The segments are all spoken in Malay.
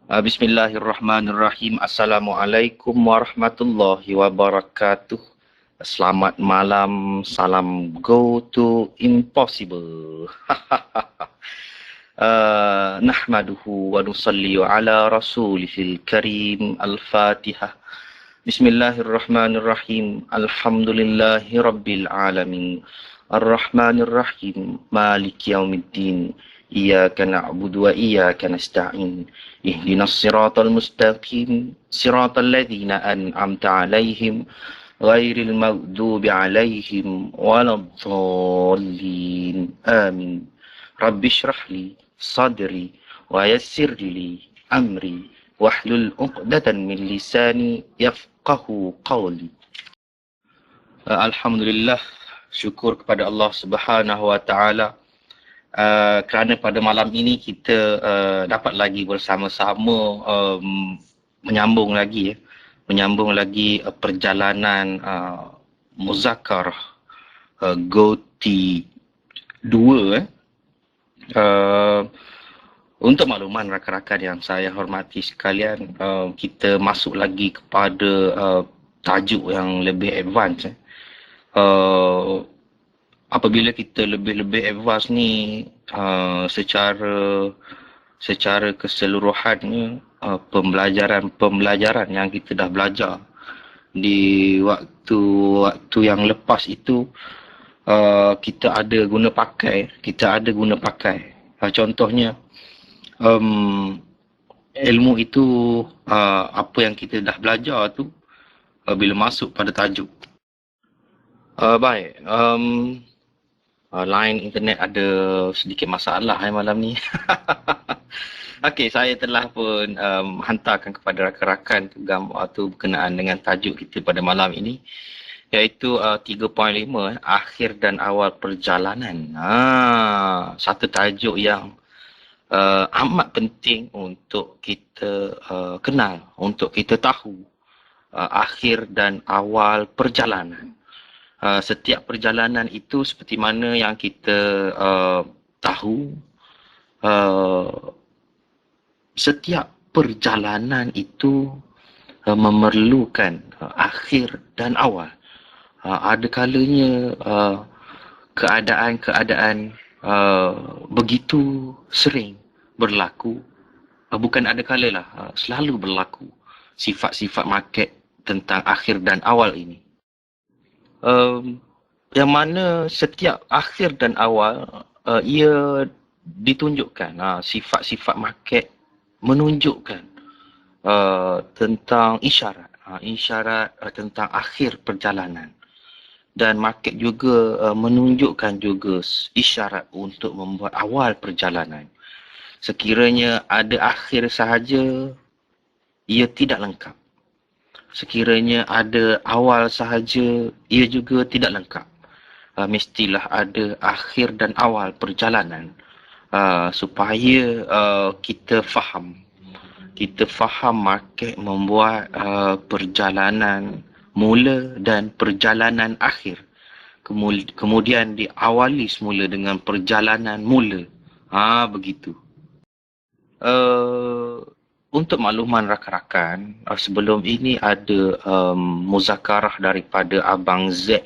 Bismillahirrahmanirrahim. Assalamualaikum warahmatullahi wabarakatuh. Selamat malam. Salam go to impossible. Nahmaduhu wa nusalli ala rasulihil karim. Al-Fatihah. Bismillahirrahmanirrahim. Alhamdulillahi rabbil alamin. Ar-Rahmanir-Rahim. Maliki yaumiddin. Iyyaka na'budu wa iyyaka nasta'in. Ihdinas siratal mustaqim. Siratal ladzina an'amta 'alaihim ghairil maghdubi 'alaihim waladdallin. Amin. Rabbi shrah li sadri wa yassir li amri wahlul 'uqdatan min lisani yafqahu qawli. Alhamdulillah, syukur kepada Allah Subhanahu wa taala kerana pada malam ini kita dapat lagi bersama-sama menyambung lagi perjalanan muzakarah GoTi 2. Untuk makluman rakan-rakan yang saya hormati sekalian, kita masuk lagi kepada tajuk yang lebih advance. Apabila kita lebih advance ni, secara keseluruhannya, pembelajaran yang kita dah belajar di waktu yang lepas itu, kita ada guna pakai. Contohnya, ilmu itu, apa yang kita dah belajar tu, bila masuk pada tajuk. Baik. Line internet ada sedikit masalah malam ni. Okey, saya telah pun hantarkan kepada rakan-rakan gambar tu berkenaan dengan tajuk kita pada malam ini, iaitu 3.5, akhir dan awal perjalanan. Satu tajuk yang amat penting untuk kita kenal, untuk kita tahu akhir dan awal perjalanan. Setiap perjalanan itu seperti mana yang kita tahu, setiap perjalanan itu memerlukan akhir dan awal. Ada kalanya keadaan-keadaan begitu sering berlaku, bukan ada kala lah, selalu berlaku sifat-sifat market tentang akhir dan awal ini. Yang mana setiap akhir dan awal ia ditunjukkan, sifat-sifat market menunjukkan tentang isyarat tentang akhir perjalanan, dan market juga menunjukkan juga isyarat untuk membuat awal perjalanan. Sekiranya ada akhir sahaja, ia tidak lengkap. Sekiranya ada awal sahaja, ia juga tidak lengkap. Mestilah ada akhir dan awal perjalanan, supaya kita faham market membuat perjalanan mula dan perjalanan akhir. Kemudian diawali semula dengan perjalanan mula. Begitu. Untuk makluman rakan-rakan, sebelum ini ada muzakarah daripada Abang Z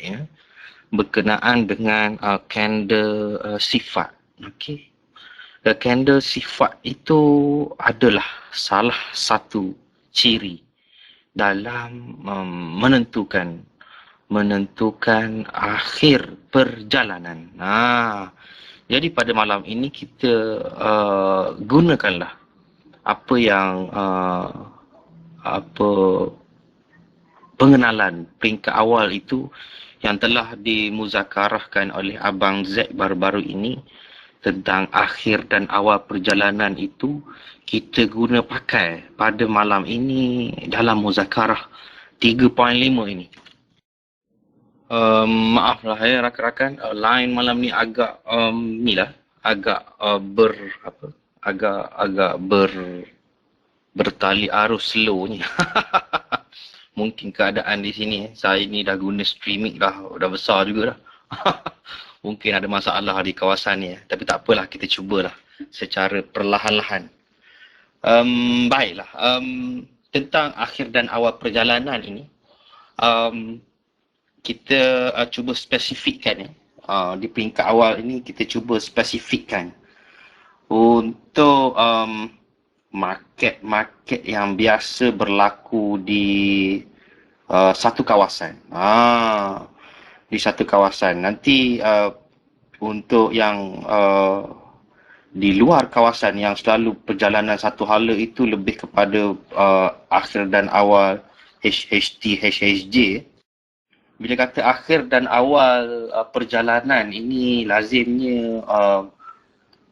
berkenaan dengan candle sifat. Okey. Candle sifat itu adalah salah satu ciri dalam menentukan akhir perjalanan. Jadi pada malam ini kita gunakanlah apa yang pengenalan peringkat awal itu yang telah dimuzakarahkan oleh Abang Z baru-baru ini tentang akhir dan awal perjalanan itu, kita guna pakai pada malam ini dalam muzakarah 3.5 ini. Maaflah rakan-rakan, line malam ni agak bertali arus slow ni. Mungkin keadaan di sini, saya ni dah guna streaming dah besar juga dah. Mungkin ada masalah di kawasan ni, tapi tak apalah, kita cubalah secara perlahan-lahan. Baiklah. Tentang akhir dan awal perjalanan ini, um, kita cuba spesifikkan. Di peringkat awal ini, kita cuba spesifikkan untuk market-market yang biasa berlaku di satu kawasan. Di satu kawasan. Nanti untuk yang di luar kawasan yang selalu perjalanan satu hala itu lebih kepada akhir dan awal HHT, HHJ. Bila kata akhir dan awal perjalanan ini lazimnya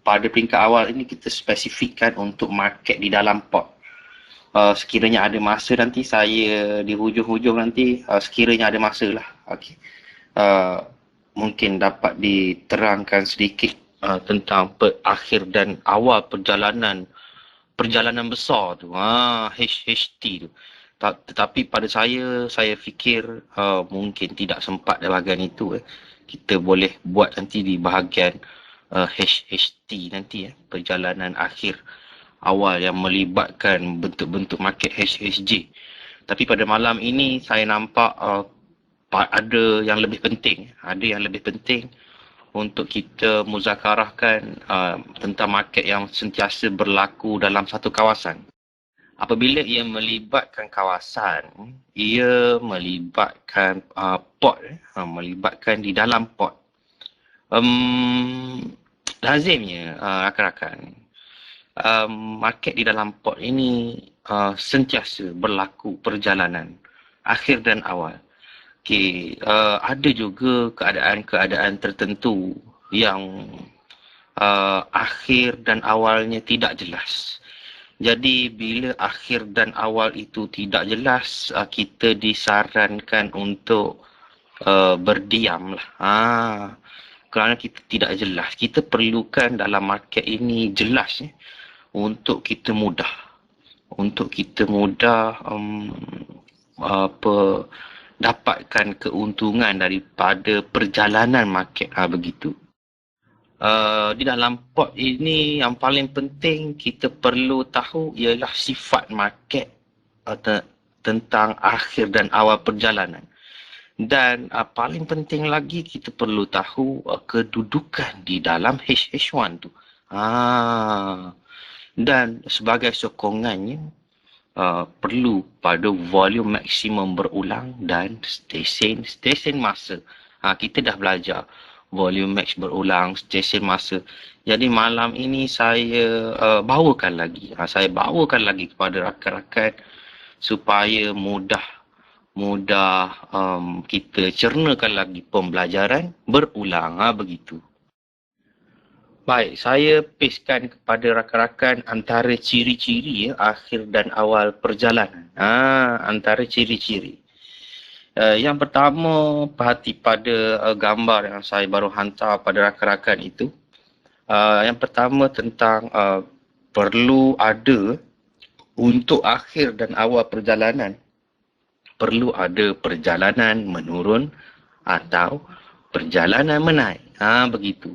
pada peringkat awal ini kita spesifikkan untuk market di dalam port. Sekiranya ada masa nanti saya di hujung-hujung nanti sekiranya ada masa lah. Okay. Mungkin dapat diterangkan sedikit tentang akhir dan awal perjalanan besar tu, HHT tu. Tetapi pada saya fikir mungkin tidak sempat dalam bahagian itu. Kita boleh buat nanti di bahagian HHT nanti, perjalanan akhir awal yang melibatkan bentuk-bentuk market HHJ. Tapi pada malam ini saya nampak ada yang lebih penting. Untuk kita muzakarahkan tentang market yang sentiasa berlaku dalam satu kawasan. Apabila ia melibatkan kawasan, ia melibatkan port, melibatkan di dalam port. Lazimnya rakan-rakan, market di dalam port ini sentiasa berlaku perjalanan akhir dan awal. Okay, ada juga keadaan-keadaan tertentu yang akhir dan awalnya tidak jelas. Jadi bila akhir dan awal itu tidak jelas, kita disarankan untuk berdiam lah. Kerana kita tidak jelas. Kita perlukan dalam market ini jelas untuk kita mudah. Dapatkan keuntungan daripada perjalanan market. Begitu. Di dalam port ini yang paling penting kita perlu tahu ialah sifat market tentang akhir dan awal perjalanan. Dan paling penting lagi kita perlu tahu kedudukan di dalam HH1 tu. Dan sebagai sokongannya perlu pada volume maksimum berulang dan stesen masa. Kita dah belajar volume max berulang, stesen masa. Jadi malam ini saya bawakan lagi. Saya bawakan lagi kepada rakan-rakan supaya mudah kita cernakan lagi pembelajaran berulang. Begitu. Baik, saya pastekan kepada rakan-rakan antara ciri-ciri akhir dan awal perjalanan. Antara ciri-ciri. Yang pertama, perhati pada gambar yang saya baru hantar pada rakan-rakan itu. Yang pertama tentang perlu ada untuk akhir dan awal perjalanan. Perlu ada perjalanan menurun atau perjalanan menaik. Begitu.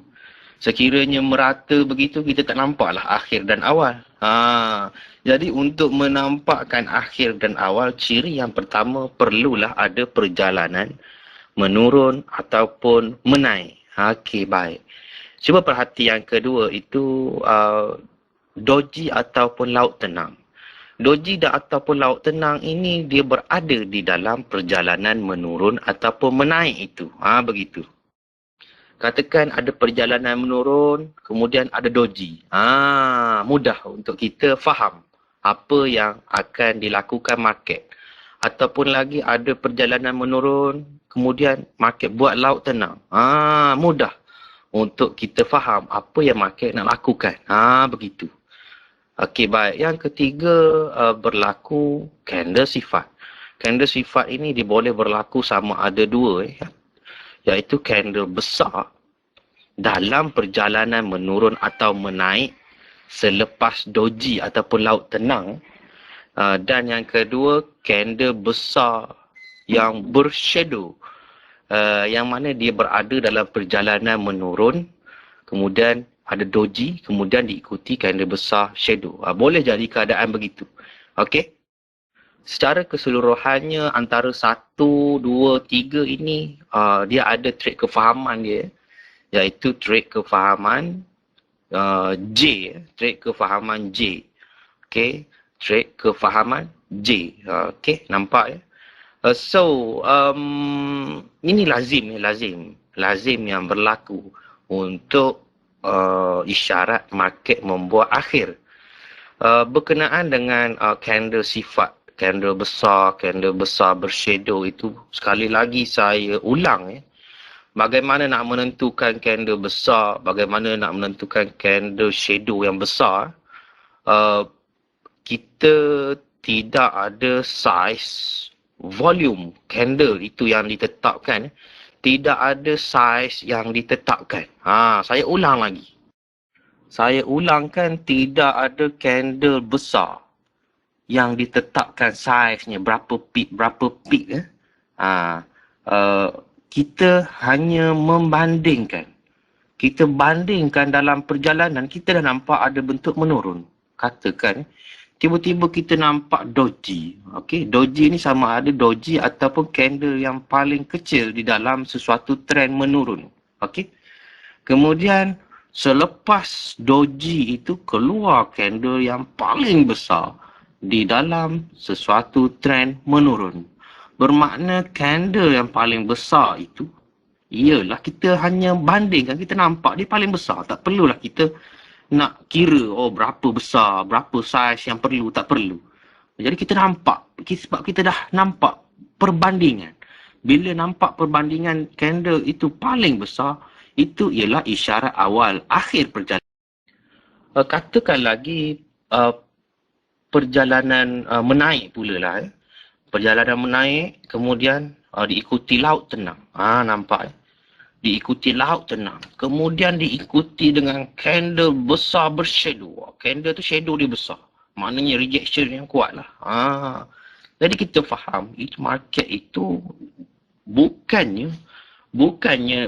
Sekiranya merata begitu, kita tak nampaklah akhir dan awal. Jadi untuk menampakkan akhir dan awal, ciri yang pertama perlulah ada perjalanan menurun ataupun menaik. Okey, baik. Cuba perhati yang kedua itu doji ataupun laut tenang. Doji ataupun laut tenang ini dia berada di dalam perjalanan menurun ataupun menaik itu. Begitu. Katakan ada perjalanan menurun, kemudian ada doji. Mudah untuk kita faham apa yang akan dilakukan market. Ataupun lagi ada perjalanan menurun, kemudian market buat laut tenang. Mudah untuk kita faham apa yang market nak lakukan. Begitu. Okey, baik. Yang ketiga berlaku candle sifat. Candle sifat ini dia boleh berlaku sama ada dua. Iaitu candle besar dalam perjalanan menurun atau menaik selepas doji ataupun laut tenang. Dan yang kedua, candle besar yang bershadow. Yang mana dia berada dalam perjalanan menurun, kemudian ada doji, kemudian diikuti candle besar shadow. Boleh jadi keadaan begitu. Okey. Secara keseluruhannya antara 1, 2, 3 ini dia ada trade kefahaman dia, iaitu trade kefahaman J, trade kefahaman J. Okey, trade kefahaman J. Okey, nampak ya? Ini lazim yang berlaku untuk isyarat market membuat akhir. Berkenaan dengan candle sifat, candle besar bershadow itu, sekali lagi saya ulang ya. Bagaimana nak menentukan candle besar, bagaimana nak menentukan candle shadow yang besar, kita tidak ada size volume candle itu yang ditetapkan. Tidak ada size yang ditetapkan. Saya ulang lagi. Saya ulangkan, tidak ada candle besar yang ditetapkan saiznya berapa pip. Kita hanya membandingkan. Kita bandingkan dalam perjalanan, kita dah nampak ada bentuk menurun. Katakan, tiba-tiba kita nampak doji. Okey, doji ni sama ada doji ataupun candle yang paling kecil di dalam sesuatu trend menurun. Okey. Kemudian selepas doji itu keluar candle yang paling besar di dalam sesuatu trend menurun. Bermakna candle yang paling besar itu ialah kita hanya bandingkan, kita nampak dia paling besar. Tak perlulah kita nak kira berapa besar, berapa saiz yang perlu, tak perlu. Jadi kita nampak, sebab kita dah nampak perbandingan. Bila nampak perbandingan candle itu paling besar, itu ialah isyarat awal akhir perjalanan. Katakan lagi perjalanan menaik pula lah. Perjalanan menaik, kemudian diikuti laut tenang. Nampak diikuti laut tenang. Kemudian diikuti dengan candle besar bershadow. Candle tu shadow dia besar. Maknanya rejection yang kuat lah. Jadi kita faham, itu market itu bukannya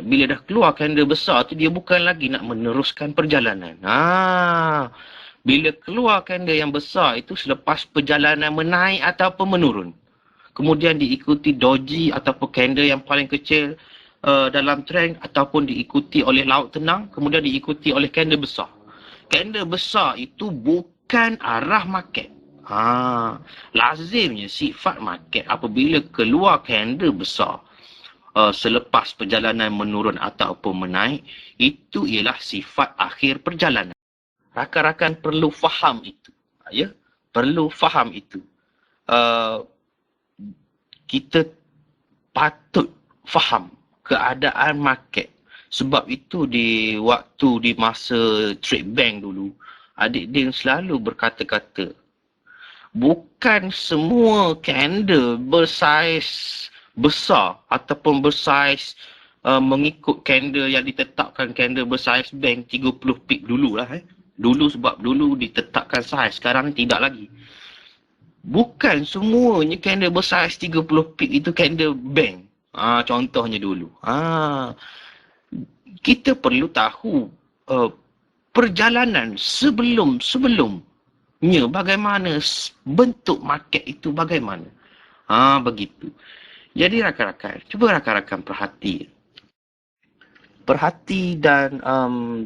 bila dah keluar candle besar tu, dia bukan lagi nak meneruskan perjalanan. Bila keluar candle yang besar itu selepas perjalanan menaik ataupun menurun. Kemudian diikuti doji ataupun candle yang paling kecil dalam trend, ataupun diikuti oleh laut tenang, kemudian diikuti oleh candle besar. Candle besar itu bukan arah market. Lazimnya sifat market apabila keluar candle besar selepas perjalanan menurun ataupun menaik, itu ialah sifat akhir perjalanan. Rakan-rakan perlu faham itu. Ya, perlu faham itu. Kita patut faham keadaan market. Sebab itu di masa trade bank dulu, adik Din selalu berkata-kata, bukan semua candle bersaiz besar ataupun bersaiz mengikut candle yang ditetapkan, candle bersaiz bank 30 pip dululah. Dulu sebab dulu ditetapkan saiz, sekarang tidak lagi. Bukan semuanya candle bersaiz 30 pip itu candle bank. Contohnya dulu. Kita perlu tahu perjalanan sebelumnya bagaimana, bentuk market itu bagaimana. Begitu. Jadi rakan-rakan, cuba rakan-rakan perhati dan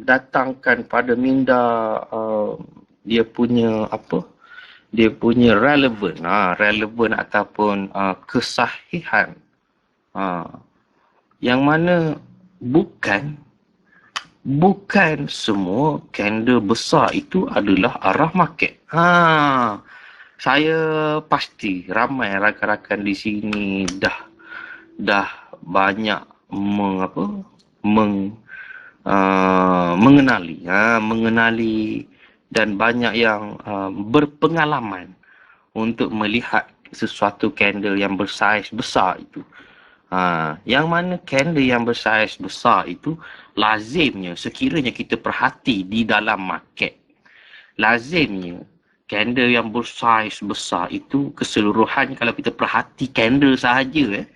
datangkan pada minda dia punya relevan ataupun kesahihan. Yang mana bukan semua candle besar itu adalah arah market. Saya pasti ramai rakan-rakan di sini dah banyak mengenali dan banyak yang berpengalaman untuk melihat sesuatu candle yang bersaiz besar itu. Yang mana candle yang bersaiz besar itu lazimnya, sekiranya kita perhati di dalam market, lazimnya candle yang bersaiz besar itu keseluruhannya, kalau kita perhati candle sahaja,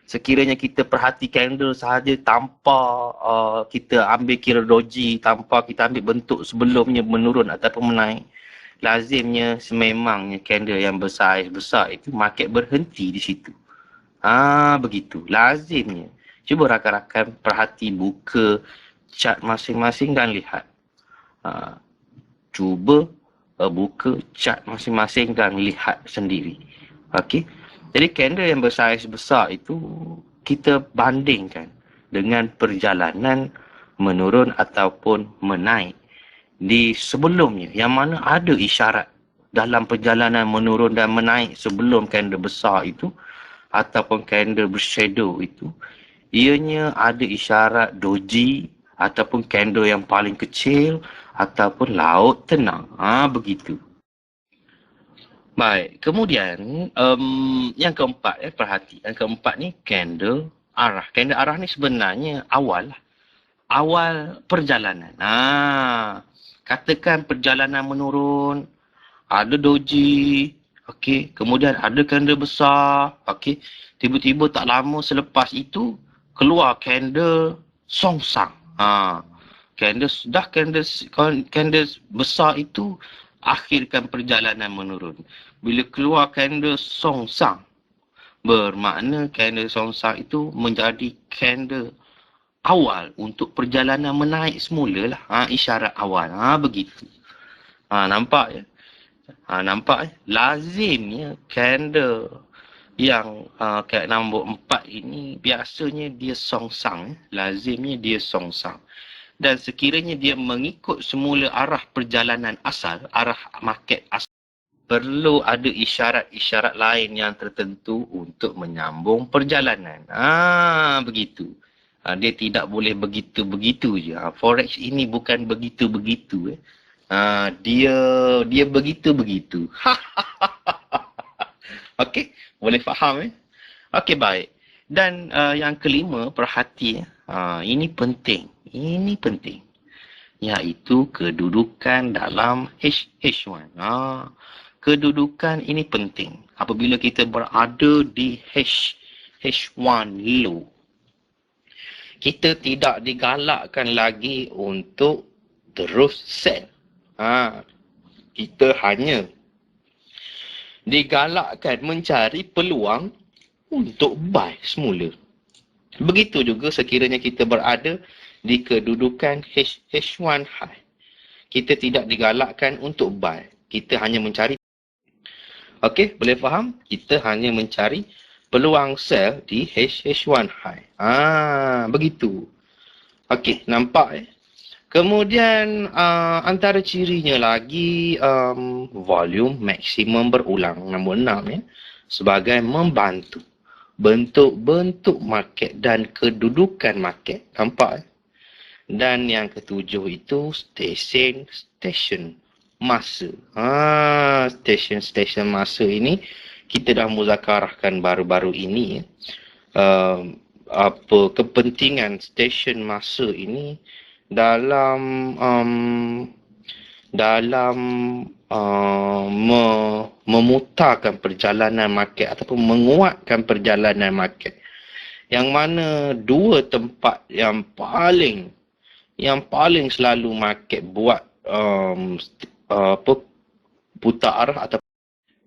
Sekiranya kita perhati candle sahaja tanpa kita ambil kira doji, tanpa kita ambil bentuk sebelumnya menurun ataupun menaik, lazimnya sememangnya candle yang besar itu market berhenti di situ. Begitu. Lazimnya. Cuba rakan-rakan perhati buka chart masing-masing dan lihat. Cuba buka chart masing-masing dan lihat sendiri. Okey. Jadi candle yang besar itu kita bandingkan dengan perjalanan menurun ataupun menaik di sebelumnya, yang mana ada isyarat dalam perjalanan menurun dan menaik sebelum candle besar itu ataupun candle bershadow itu, ianya ada isyarat doji ataupun candle yang paling kecil ataupun laut tenang. Begitu. Baik, kemudian yang keempat, perhati. Yang keempat ni candle arah. Candle arah ni sebenarnya awal perjalanan. Katakan perjalanan menurun, ada doji, okey, kemudian ada candle besar, okey. Tiba-tiba tak lama selepas itu keluar candle songsang. Candle besar itu akhirkan perjalanan menurun. Bila keluar candle songsang, bermakna candle songsang itu menjadi candle awal untuk perjalanan menaik semula lah. Isyarat awal. Begitu. Nampak ya? Nampak ya? Lazimnya candle yang kat nombor 4 ini biasanya dia songsang. Lazimnya dia songsang. Dan sekiranya dia mengikut semula arah perjalanan asal, arah market asal, perlu ada isyarat-isyarat lain yang tertentu untuk menyambung perjalanan. Begitu. Dia tidak boleh begitu-begitu je. Forex ini bukan begitu-begitu. Dia begitu-begitu. Okey, boleh faham Okey, baik. Dan yang kelima, perhati ini penting. Ini penting. Iaitu kedudukan dalam H1. Kedudukan ini penting. Apabila kita berada di H1 low, kita tidak digalakkan lagi untuk terus sell. Kita hanya digalakkan mencari peluang untuk buy semula. Begitu juga sekiranya kita berada di kedudukan H1 high. Kita tidak digalakkan untuk buy. Kita hanya mencari. Okey, boleh faham? Kita hanya mencari peluang sell di H1 high. Begitu. Okey, nampak Kemudian antara cirinya lagi volume maksimum berulang. Nombor 6 sebagai membantu bentuk-bentuk market dan kedudukan market. Nampak Dan yang ketujuh itu station masa. Station masa ini kita dah muzakarahkan baru-baru ini. Kepentingan station masa ini dalam memutarkan perjalanan market ataupun menguatkan perjalanan market. Yang mana dua tempat yang paling selalu market buat putar arah atau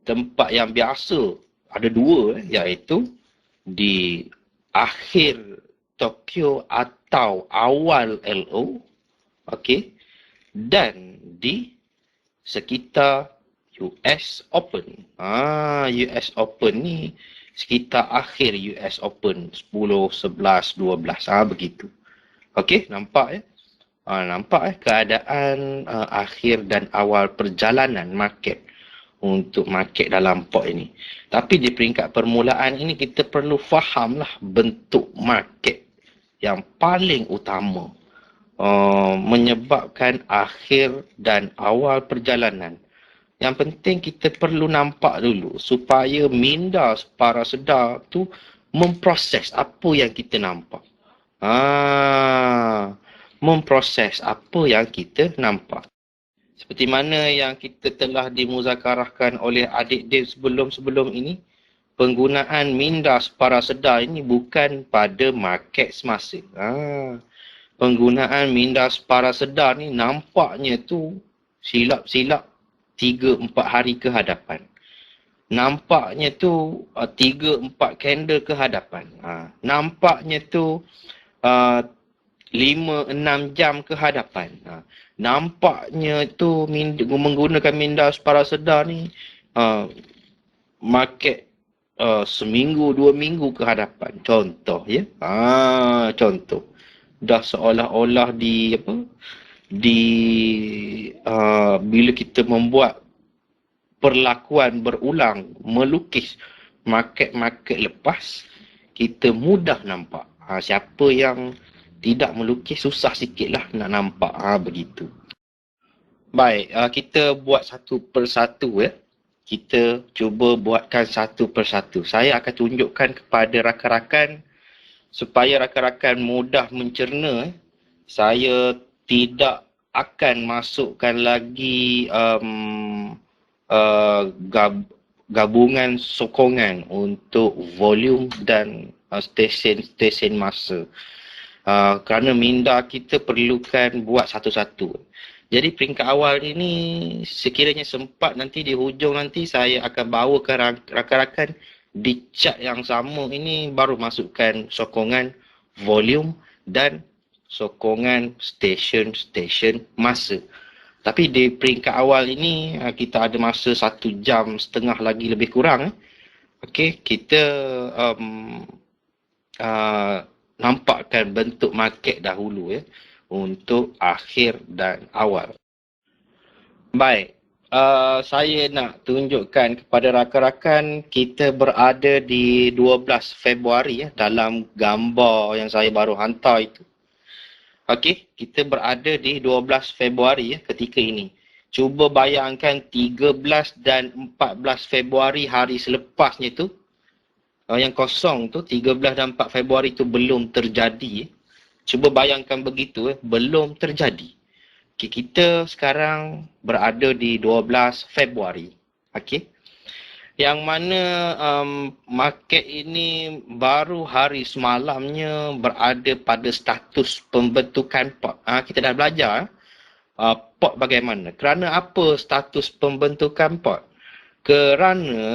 tempat yang biasa ada dua, iaitu di akhir Tokyo atau awal LO, okey, dan di sekitar US Open. US Open ni sekitar akhir US Open 10, 11, 12 begitu. Okey, nampak nampak keadaan akhir dan awal perjalanan market untuk market dalam pot ini. Tapi di peringkat permulaan ini kita perlu fahamlah bentuk market yang paling utama menyebabkan akhir dan awal perjalanan. Yang penting kita perlu nampak dulu supaya minda para sedar tu memproses apa yang kita nampak. Memproses apa yang kita nampak. Seperti mana yang kita telah dimuzakarahkan oleh adik Dave sebelum-sebelum ini, penggunaan minda parasedar ini bukan pada market semasa. Penggunaan minda parasedar ni nampaknya tu silap-silap 3-4 hari ke hadapan. Nampaknya tu 3-4 candle ke hadapan. Nampaknya tu 5-6 jam ke hadapan. Nampaknya tu menggunakan minda parasedar ni market seminggu 2 minggu ke hadapan. Contoh ya. Contoh. Dah seolah-olah bila kita membuat perlakuan berulang melukis market-market lepas, kita mudah nampak. Siapa yang tidak melukis susah sikit lah nak nampak. Begitu. Baik, kita buat satu persatu ya. Kita cuba buatkan satu persatu. Saya akan tunjukkan kepada rakan-rakan supaya rakan-rakan mudah mencerna. Saya tidak akan masukkan lagi gabungan sokongan untuk volume dan stesen masa. Kerana minda kita perlukan buat satu-satu. Jadi peringkat awal ini sekiranya sempat nanti di hujung nanti saya akan bawakan rakan-rakan di chart yang sama ini baru masukkan sokongan volume dan sokongan stesen masa. Tapi di peringkat awal ini kita ada masa 1 jam setengah lagi lebih kurang. Okey, kita nampakkan bentuk market dahulu ya untuk akhir dan awal. Baik, saya nak tunjukkan kepada rakan-rakan kita berada di 12 Februari ya dalam gambar yang saya baru hantar itu. Okey, kita berada di 12 Februari ya ketika ini. Cuba bayangkan 13 dan 14 Februari hari selepasnya tu. Yang kosong tu 13 dan 4 Februari tu belum terjadi. Cuba bayangkan begitu belum terjadi. Okey, kita sekarang berada di 12 Februari. Okey. Yang mana market ini baru hari semalamnya berada pada status pembentukan pot. Kita dah belajar pot bagaimana. Kerana apa status pembentukan pot? Kerana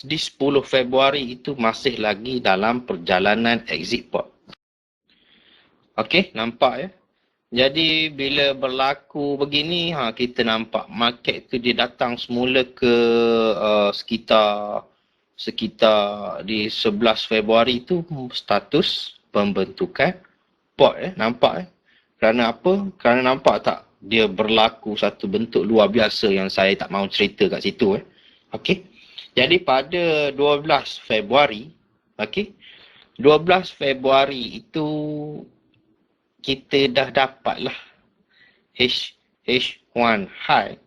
di 10 Februari itu masih lagi dalam perjalanan exit pot. Okey, nampak ya? Jadi bila berlaku begini, kita nampak market tu dia datang semula ke sekitar di 11 Februari tu status pembentukan pot nampak Kerana apa? Kerana nampak tak dia berlaku satu bentuk luar biasa yang saya tak mahu cerita kat situ Okey. Jadi pada 12 Februari, okey. 12 Februari itu kita dah dapatlah H1 high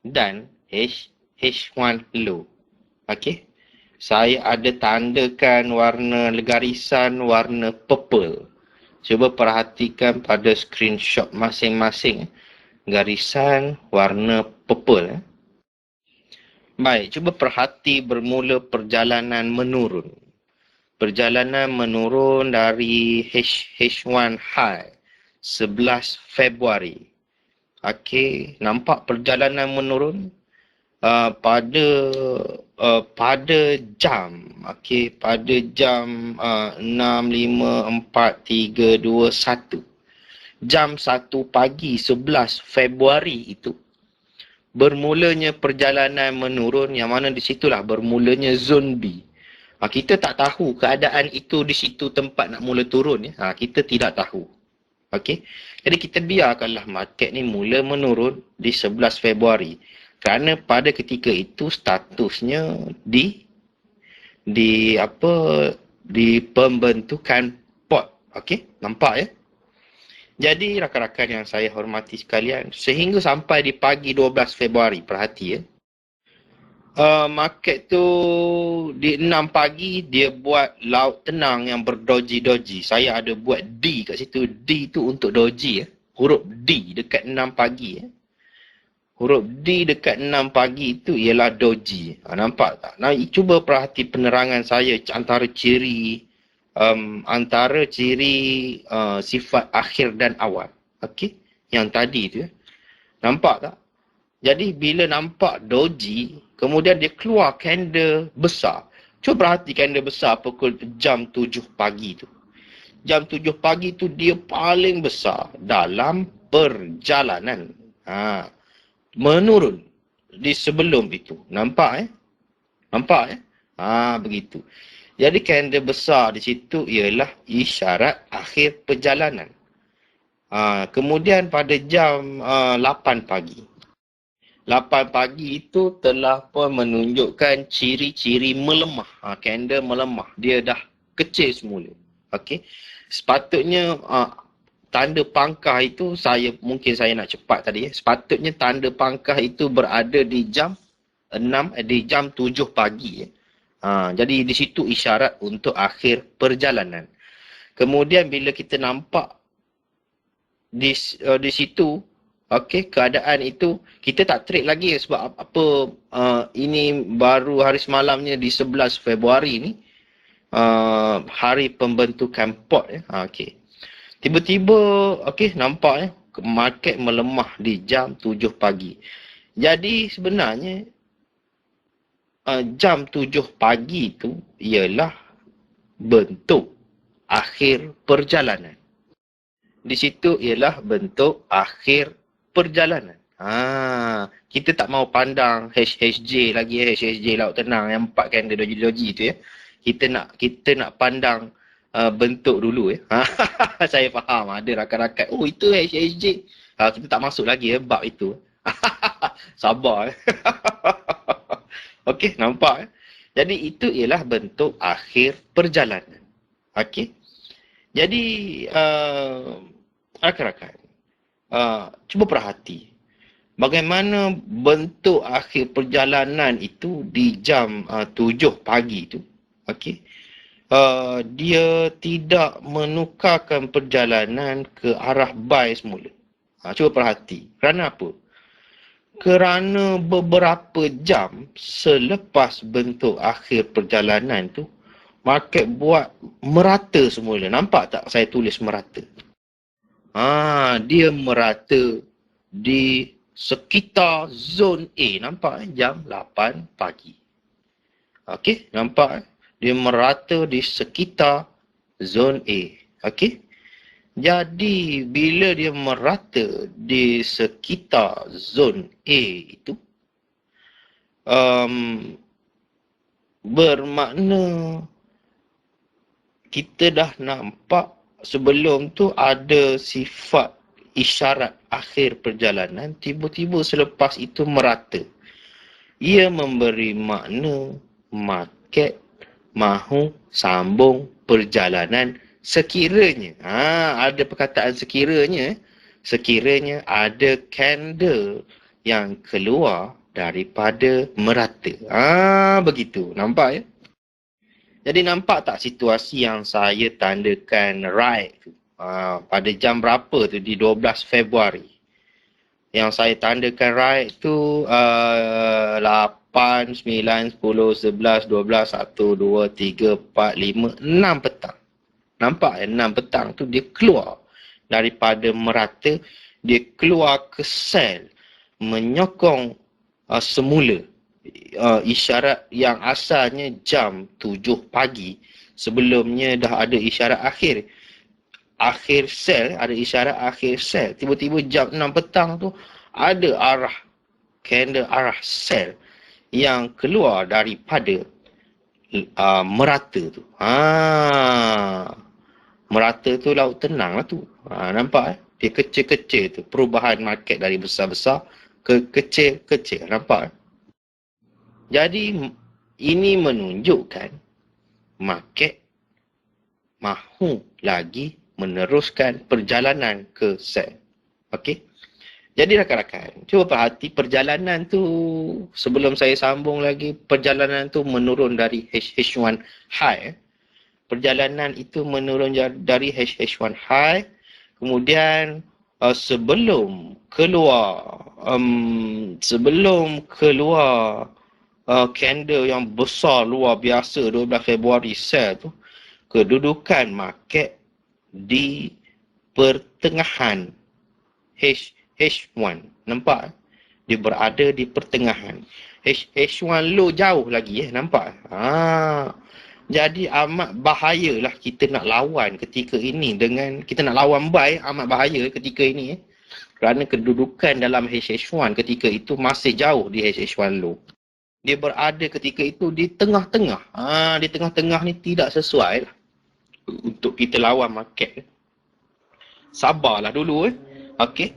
dan H1 low. Okey. Saya ada tandakan warna garisan warna purple. Cuba perhatikan pada screenshot masing-masing. Garisan warna purple. Baik, cuba perhati bermula perjalanan menurun. Perjalanan menurun dari H1 high 11 Februari. Okey, nampak perjalanan menurun pada jam. Okey, pada jam 6:54:321. Jam 1 pagi 11 Februari itu bermulanya perjalanan menurun, yang mana di situlah bermulanya zone B. Kita tak tahu keadaan itu di situ tempat nak mula turun kita tidak tahu. Okey. Jadi kita biarkanlah market ni mula menurun di 11 Februari. Kerana pada ketika itu statusnya di pembentukan pot. Okey, nampak ya? Jadi rakan-rakan yang saya hormati sekalian, sehingga sampai di pagi 12 Februari, perhati ya. Market tu di 6 pagi dia buat laut tenang yang berdoji-doji. Saya ada buat D kat situ. D tu untuk doji Huruf D dekat 6 pagi Huruf D dekat 6 pagi itu ialah doji. Nampak tak? Nah, cuba perhati penerangan saya antara ciri sifat akhir dan awal. Okey? Yang tadi tu. Nampak tak? Jadi bila nampak doji, kemudian dia keluar candle besar. Cuba perhati candle besar pukul jam 7 pagi tu. Jam 7 pagi tu dia paling besar dalam perjalanan. Menurun di sebelum itu. Nampak Nampak begitu. Jadi candle besar di situ ialah isyarat akhir perjalanan. Kemudian pada jam 8 pagi. 8 pagi itu telah pun menunjukkan ciri-ciri melemah. Candle melemah. Dia dah kecil semula. Okey. Sepatutnya tanda pangkah itu mungkin saya nak cepat tadi. Sepatutnya tanda pangkah itu berada di jam 7 pagi. Jadi di situ isyarat untuk akhir perjalanan. Kemudian bila kita nampak di situ, okey, keadaan itu kita tak trade lagi sebab apa ini baru hari semalamnya di 11 Februari ni, hari pembentukan pot. Okey. Tiba-tiba, okey, nampak market melemah di jam 7 pagi. Jadi sebenarnya jam 7 pagi itu ialah bentuk akhir perjalanan. Di situ ialah bentuk akhir perjalanan. Kita tak mau pandang HHJ lagi, HHJ Laut Tenang yang 4 candle doji-doji tu ya. Kita nak pandang bentuk dulu ya. Saya faham ada rakan-rakan, oh itu HHJ. Kita tak masuk lagi bab itu. Sabar. Okey, nampak. Jadi itu ialah bentuk akhir perjalanan. Okey. Jadi rakan-rakan, cuba perhati bagaimana bentuk akhir perjalanan itu di jam 7 pagi itu. Okey. Dia tidak menukarkan perjalanan ke arah buy semula. Cuba perhati. Kerana apa? Kerana beberapa jam selepas bentuk akhir perjalanan tu, market buat merata semula. Nampak tak saya tulis merata? Dia merata di sekitar zon A. Nampak jam 8 pagi. Okey, nampak dia merata di sekitar zon A. Okey. Jadi, bila dia merata di sekitar zon A itu, bermakna kita dah nampak sebelum tu ada sifat isyarat akhir perjalanan, tiba-tiba selepas itu merata. Ia memberi makna market mahu sambung perjalanan sekiranya, ada perkataan sekiranya ada candle yang keluar daripada merata. Begitu. Nampak ya? Jadi nampak tak situasi yang saya tandakan right tu? Pada jam berapa tu? Di 12 Februari. Yang saya tandakan right tu 8, 9, 10, 11, 12, 1, 2, 3, 4, 5, 6 petang. Nampak 6 petang tu dia keluar daripada merata, dia keluar ke sell, menyokong semula isyarat yang asalnya jam 7 pagi. Sebelumnya dah ada isyarat akhir sell, ada isyarat akhir sell. Tiba-tiba jam 6 petang tu ada candle arah sell yang keluar daripada merata tu. Merata tu laut tenang lah tu. Nampak dia kecil-kecil tu. Perubahan market dari besar-besar ke kecil-kecil. Nampak Jadi ini menunjukkan market mahu lagi meneruskan perjalanan ke sell. Okey. Jadi rakan-rakan, cuba perhati perjalanan tu, sebelum saya sambung lagi, perjalanan tu menurun dari H1 high. Perjalanan itu menurun dari H1 high, kemudian sebelum keluar candle yang besar luar biasa 12 Februari sell tu, kedudukan market di pertengahan H1. Nampak? Dia berada di pertengahan. H1 low jauh lagi nampak? Jadi amat bahayalah kita nak lawan ketika ini dengan kita nak lawan buy, amat bahaya ketika ini kerana kedudukan dalam H1 ketika itu masih jauh di H1 low. Dia berada ketika itu di tengah-tengah. Di tengah-tengah ni tidak sesuai lah untuk kita lawan market. Sabarlah dulu Okey.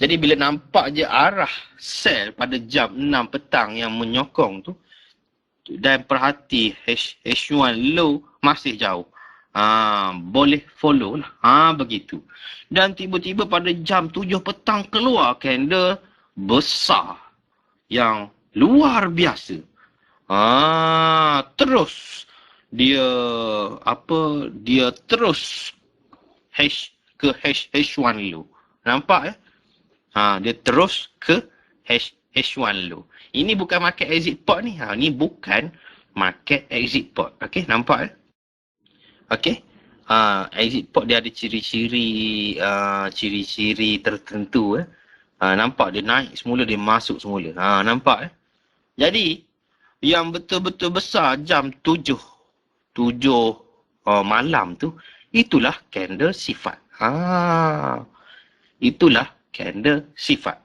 Jadi bila nampak je arah sell pada jam 6 petang yang menyokong tu, dan perhati H1 low masih jauh. Boleh follow lah. Begitu. Dan tiba-tiba pada jam 7 petang keluar candle besar yang luar biasa. Terus dia terus ke H1 low. Nampak dia terus ke H1 low. Ini bukan market exit pot ni. Ni bukan market exit pot. Okey, nampak Okey. Exit pot dia ada ciri-ciri tertentu nampak dia naik semula, dia masuk semula. Nampak Jadi yang betul-betul besar jam 7 malam tu, itulah candle sifat. Itulah candle sifat.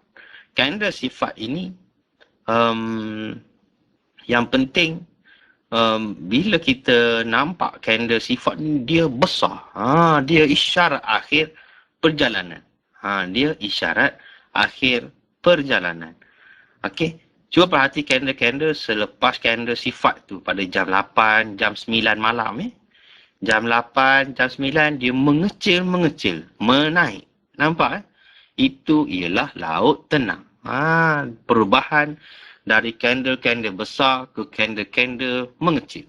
Candle sifat ini yang penting bila kita nampak candle sifat ni, dia besar. Dia isyarat akhir perjalanan. Dia isyarat akhir perjalanan. Okey. Cuba perhati candle-candle selepas candle sifat tu pada jam 8, jam 9 malam Jam 8, jam 9 dia mengecil, menaik. Nampak Itu ialah laut tenang. Perubahan dari candle-candle besar ke candle-candle mengecil.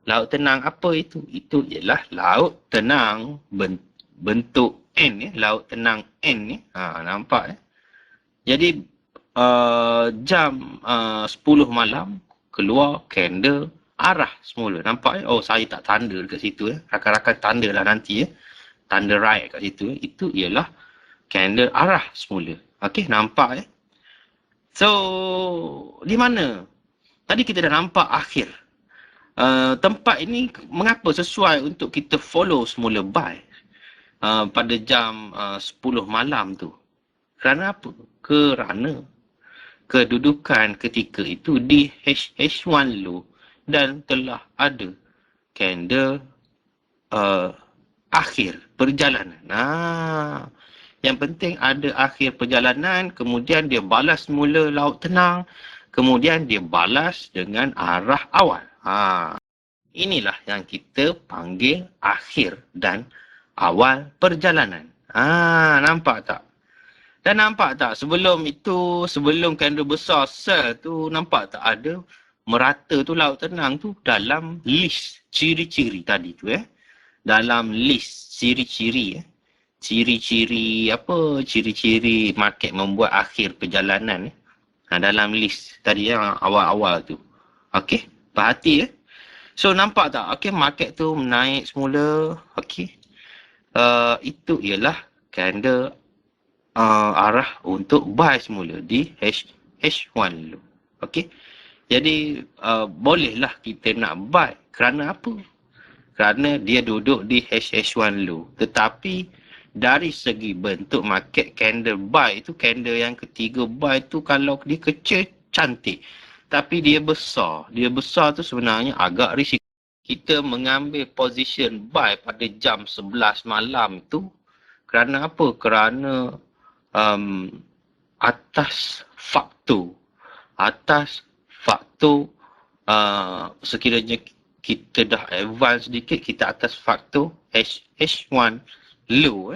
Laut tenang apa itu? Itu ialah laut tenang bentuk N laut tenang N nampak Jadi jam 10 malam keluar candle arah semula. Nampak saya tak tanda dekat situ Rakan-rakan tanda lah nanti Tanda right kat situ Itu ialah candle arah semula. Okey, nampak So, di mana? Tadi kita dah nampak akhir. Tempat ini mengapa sesuai untuk kita follow semula buy pada jam 10 malam tu. Kerana apa? Kerana kedudukan ketika itu di H1 low dan telah ada candle akhir perjalanan. Yang penting ada akhir perjalanan, kemudian dia balas mula laut tenang, kemudian dia balas dengan arah awal. Inilah yang kita panggil akhir dan awal perjalanan. Nampak tak? Dan nampak tak sebelum candle besar sell tu, nampak tak ada merata tu laut tenang tu dalam list ciri-ciri tadi tu Dalam list ciri-ciri ciri-ciri market membuat akhir perjalanan dalam list tadi yang awal-awal tu. Okey, perhati So nampak tak? Okey, market tu menaik semula. Okey. Itu ialah candle arah untuk buy semula di H1 low. Okey. Jadi bolehlah kita nak buy. Kerana apa? Kerana dia duduk di H1 low. Tetapi dari segi bentuk market candle buy itu, candle yang ketiga buy tu kalau dia kecil cantik. Tapi dia besar. Dia besar tu sebenarnya agak risiko. Kita mengambil position buy pada jam 11 malam tu. Kerana apa? Kerana atas faktor sekiranya kita dah advance sedikit, kita atas faktor H1 low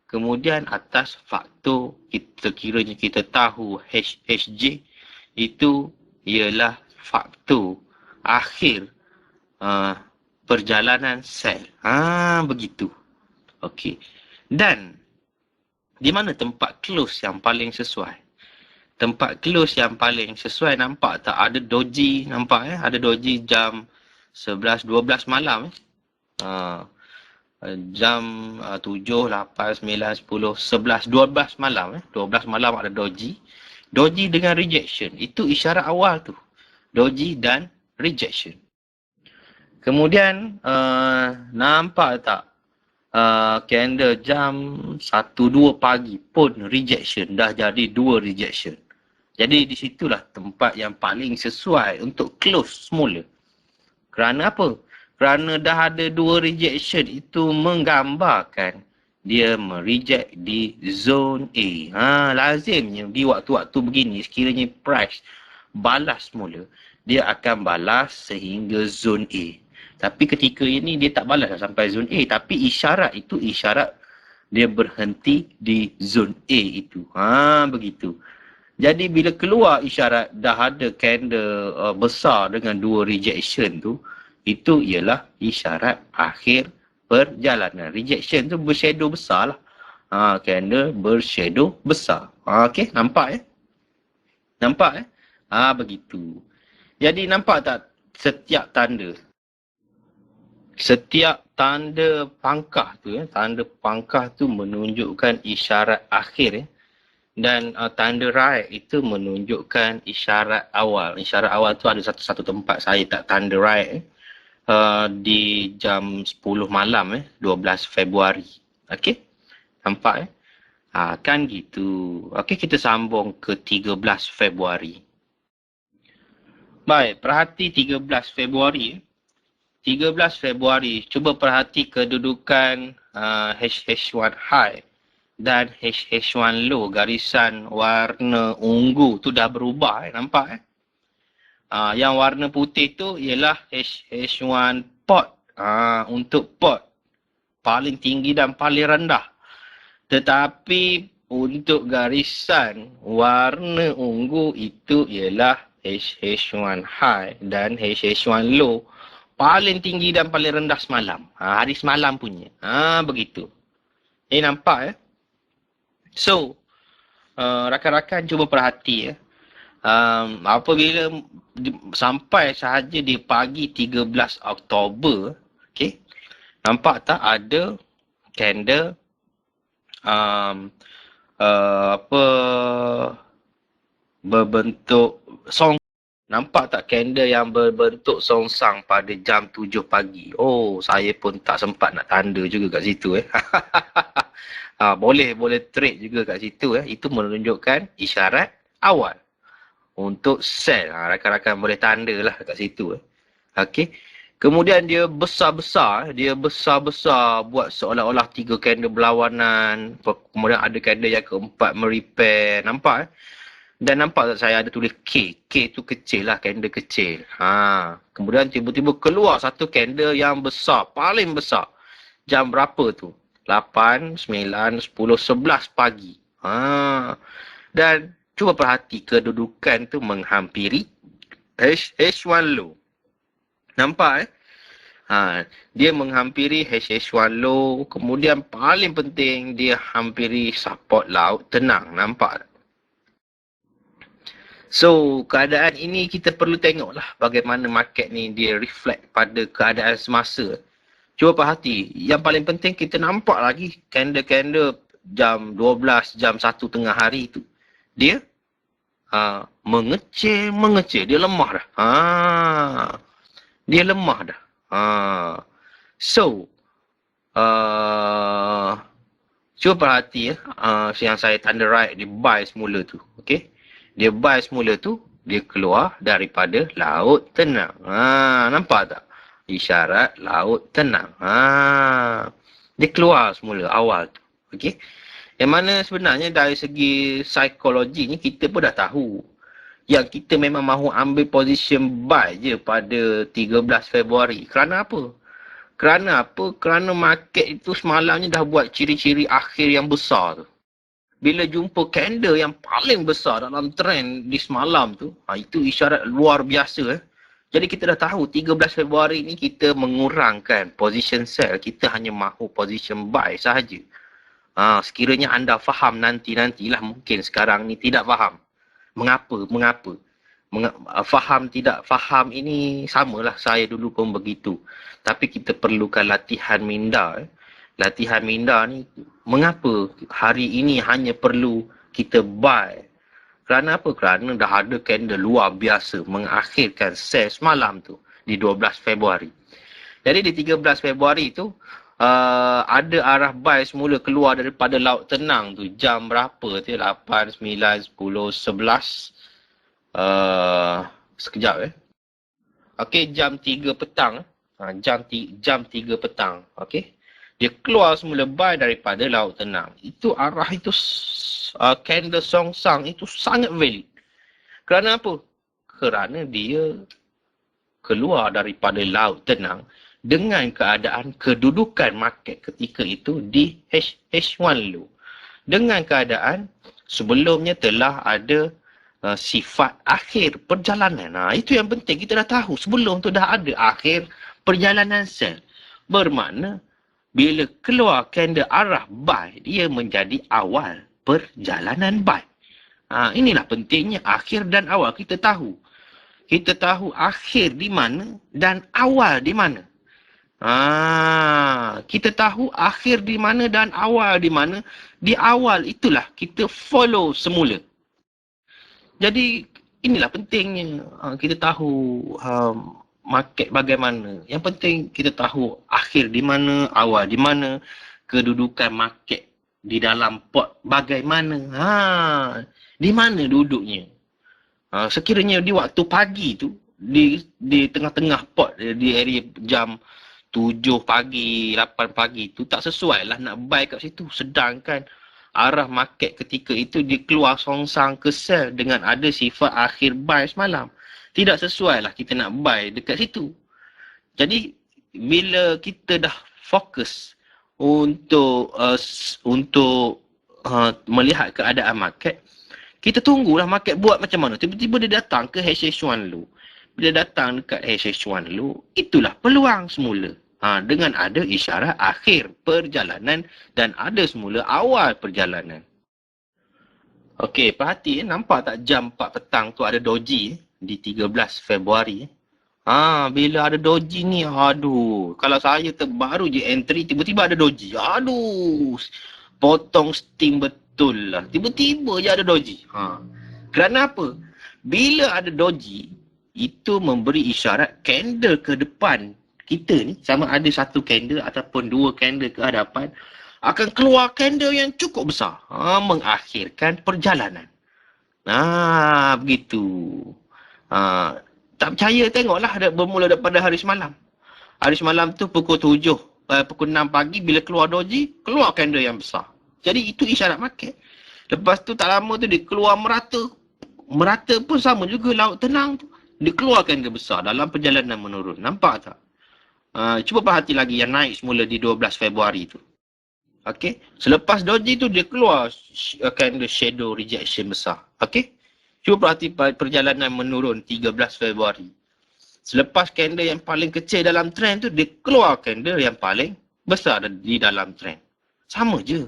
kemudian atas faktor sekiranya kita tahu HJ itu ialah faktor akhir perjalanan sell. Begitu. Okey. Dan Di mana tempat close yang paling sesuai? Tempat close yang paling sesuai, nampak tak? Ada doji, nampak Ada doji jam 11, 12 malam Ha, jam 7, 8, 9, 10, 11, 12 malam 12 malam ada doji. Doji dengan rejection. Itu isyarat awal tu. Doji dan rejection. Kemudian nampak tak? Candle jam 1-2 pagi pun rejection. Dah jadi 2 rejection. Jadi di situlah tempat yang paling sesuai untuk close semula. Kerana apa? Kerana dah ada 2 rejection, itu menggambarkan dia mereject di zone A. Lazimnya di waktu-waktu begini, sekiranya price balas semula, dia akan balas sehingga zone A. Tapi ketika ini dia tak balas sampai zone A. Tapi isyarat itu isyarat dia berhenti di zone A itu. Begitu. Jadi bila keluar isyarat dah ada candle besar dengan 2 rejection tu, itu ialah isyarat akhir perjalanan. Rejection tu bershadow besar lah. Candle bershadow besar. Okey, nampak Nampak begitu. Jadi nampak tak setiap tanda pangkah tu tanda pangkah tu menunjukkan isyarat akhir dan tanda right itu menunjukkan isyarat awal. Isyarat awal tu ada satu tempat saya tak tanda right di jam 10 malam 12 Februari. Okey? Nampak kan gitu. Okey, kita sambung ke 13 Februari. Baik, perhati 13 Februari. 13 Februari, cuba perhati kedudukan HH1 high dan HH1 low. Garisan warna ungu tu dah berubah, nampak Yang warna putih tu ialah HH1 pot. Untuk pot paling tinggi dan paling rendah. Tetapi untuk garisan warna ungu itu ialah HH1 high dan HH1 low. Paling tinggi dan paling rendah semalam. Hari semalam punya. Begitu. Ini nampak So, rakan-rakan cuba perhati apabila sampai sahaja di pagi 13 Oktober, okay, nampak tak ada candle berbentuk song. Nampak tak candle yang berbentuk songsang pada jam 7 pagi? Oh, saya pun tak sempat nak tanda juga kat situ boleh trade juga kat situ Itu menunjukkan isyarat awal untuk sell. Rakan-rakan boleh tanda lah kat situ Okey. Kemudian dia besar-besar buat seolah-olah 3 candle berlawanan. Kemudian ada candle yang keempat merepair. Nampak Dan nampak tak saya ada tulis K. K tu kecil lah, candle kecil. Kemudian tiba-tiba keluar satu candle yang besar, paling besar. Jam berapa tu? 8, 9, 10, 11 pagi. Dan cuba perhati kedudukan tu menghampiri H1 low. Nampak dia menghampiri HH1 low. Kemudian paling penting dia hampiri support laut tenang. Nampak tak? So, keadaan ini kita perlu tengoklah bagaimana market ni dia reflect pada keadaan semasa. Cuba perhati, yang paling penting kita nampak lagi candle-candle jam 12, jam 1 tengah hari tu. Dia mengecil, dia lemah dah. Dia lemah dah. So, cuba perhati yang saya tanda right, dia buy semula tu. Okay? Dia buy semula tu, dia keluar daripada laut tenang. Nampak tak? Isyarat laut tenang. Dia keluar semula awal tu. Okey. Yang mana sebenarnya dari segi psikologi ni kita pun dah tahu. Yang kita memang mahu ambil position buy je pada 13 Februari. Kerana apa? Kerana market itu semalamnya dah buat ciri-ciri akhir yang besar tu. Bila jumpa candle yang paling besar dalam trend di semalam tu, itu isyarat luar biasa. Jadi kita dah tahu 13 Februari ni kita mengurangkan position sell. Kita hanya mahu position buy sahaja. Sekiranya anda faham nantilah, mungkin sekarang ni tidak faham. Mengapa? Faham tidak faham ini samalah, saya dulu pun begitu. Tapi kita perlukan latihan minda. Latihan minda ni, mengapa hari ini hanya perlu kita buy? Kerana apa? Kerana dah ada candle luar biasa mengakhirkan sell semalam tu di 12 Februari. Jadi di 13 Februari tu, ada arah buy semula keluar daripada laut tenang tu. Jam berapa tu? 8, 9, 10, 11. Sekejap Okey, jam 3 petang. Jam 3 petang. Okey. Dia keluar semula buy daripada laut tenang. Itu arah itu, candle songsang itu sangat valid. Kerana apa? Kerana dia keluar daripada laut tenang dengan keadaan kedudukan market ketika itu di H1 low. Dengan keadaan sebelumnya telah ada sifat akhir perjalanan. Itu yang penting, kita dah tahu sebelum tu dah ada akhir perjalanan sell. Bermakna bila keluar candle arah buy, dia menjadi awal perjalanan buy. Inilah pentingnya akhir dan awal. Kita tahu akhir di mana dan awal di mana. Kita tahu akhir di mana dan awal di mana. Di awal itulah kita follow semula. Jadi inilah pentingnya kita tahu market bagaimana. Yang penting kita tahu akhir di mana, awal di mana, kedudukan market di dalam pot bagaimana. Di mana duduknya. Sekiranya di waktu pagi tu, di tengah-tengah pot, di area jam 7 pagi, 8 pagi tu, tak sesuai lah nak buy kat situ. Sedangkan arah market ketika itu dia keluar songsang ke sell dengan ada sifat akhir buy semalam. Tidak sesuai lah kita nak buy dekat situ. Jadi bila kita dah fokus untuk melihat keadaan market, kita tunggulah market buat macam mana. Tiba-tiba dia datang ke HH1 low. Bila datang dekat HH1 low, itulah peluang semula. Dengan ada isyarat akhir perjalanan dan ada semula awal perjalanan. Okey, perhati nampak tak jam 4 petang tu ada doji di 13 Februari. Bila ada doji ni, aduh, kalau saya terbaru je entry, tiba-tiba ada doji. Aduh, potong steam betul lah. Tiba-tiba je ada doji. Kerana apa? Bila ada doji, itu memberi isyarat candle ke depan kita ni, sama ada satu candle ataupun dua candle ke hadapan, akan keluar candle yang cukup besar. Mengakhirkan perjalanan. Begitu. Tak percaya, tengoklah bermula daripada hari semalam. Hari semalam tu pukul 7, pukul 6 pagi bila keluar doji, keluar candle yang besar. Jadi itu isyarat market. Lepas tu tak lama tu dia keluar merata. Merata pun sama juga laut tenang tu. Dia keluar candle besar dalam perjalanan menurun. Nampak tak? Cuba perhati lagi yang naik semula di 12 Februari tu. Okey. Selepas doji tu dia keluar candle shadow rejection besar. Okey. Cuba perhati perjalanan menurun 13 Februari. Selepas candle yang paling kecil dalam trend tu, dia keluar candle yang paling besar di dalam trend. Sama je.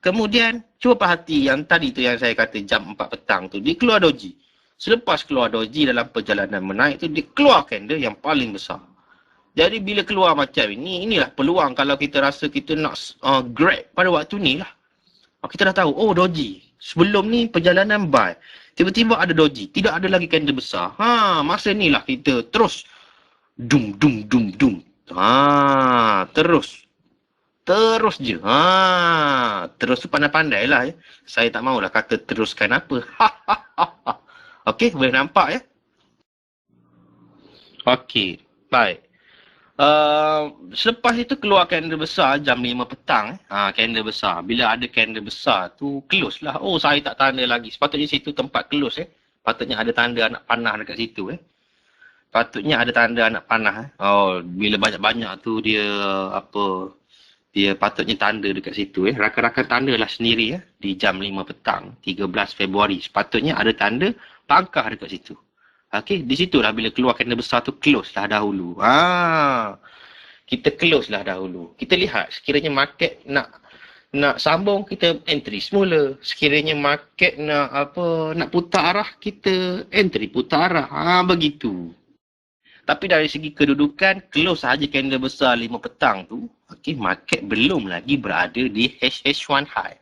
Kemudian, cuba perhati yang tadi tu yang saya kata jam 4 petang tu, dia keluar doji. Selepas keluar doji dalam perjalanan menaik tu, dia keluar candle yang paling besar. Jadi bila keluar macam ini, inilah peluang kalau kita rasa kita nak grab pada waktu ni lah. Kita dah tahu, doji. Sebelum ni perjalanan buy. Tiba-tiba ada doji. Tidak ada lagi candle besar. Masa ni lah kita terus dum. Terus je. Terus tu pandai-pandai lah ya. Saya tak maulah kata teruskan apa. Okey, boleh nampak ya. Okey, baik. Selepas itu keluar candle besar jam 5 petang. Candle besar. Bila ada candle besar tu close lah. Saya tak tanda lagi. Sepatutnya situ tempat close Patutnya ada tanda anak panah dekat situ Patutnya ada tanda anak panah bila banyak-banyak tu dia patutnya tanda dekat situ Rakan-rakan tandalah sendiri di jam 5 petang 13 Februari. Sepatutnya ada tanda pangkah dekat situ. Okey, di situlah bila keluar candle besar tu close lah dahulu. Kita close lah dahulu. Kita lihat sekiranya market nak nak sambung, kita entry semula. Sekiranya market nak putar arah, kita entry putar arah. Begitu. Tapi dari segi kedudukan, close sahaja candle besar 5 petang tu, market belum lagi berada di HH1 high.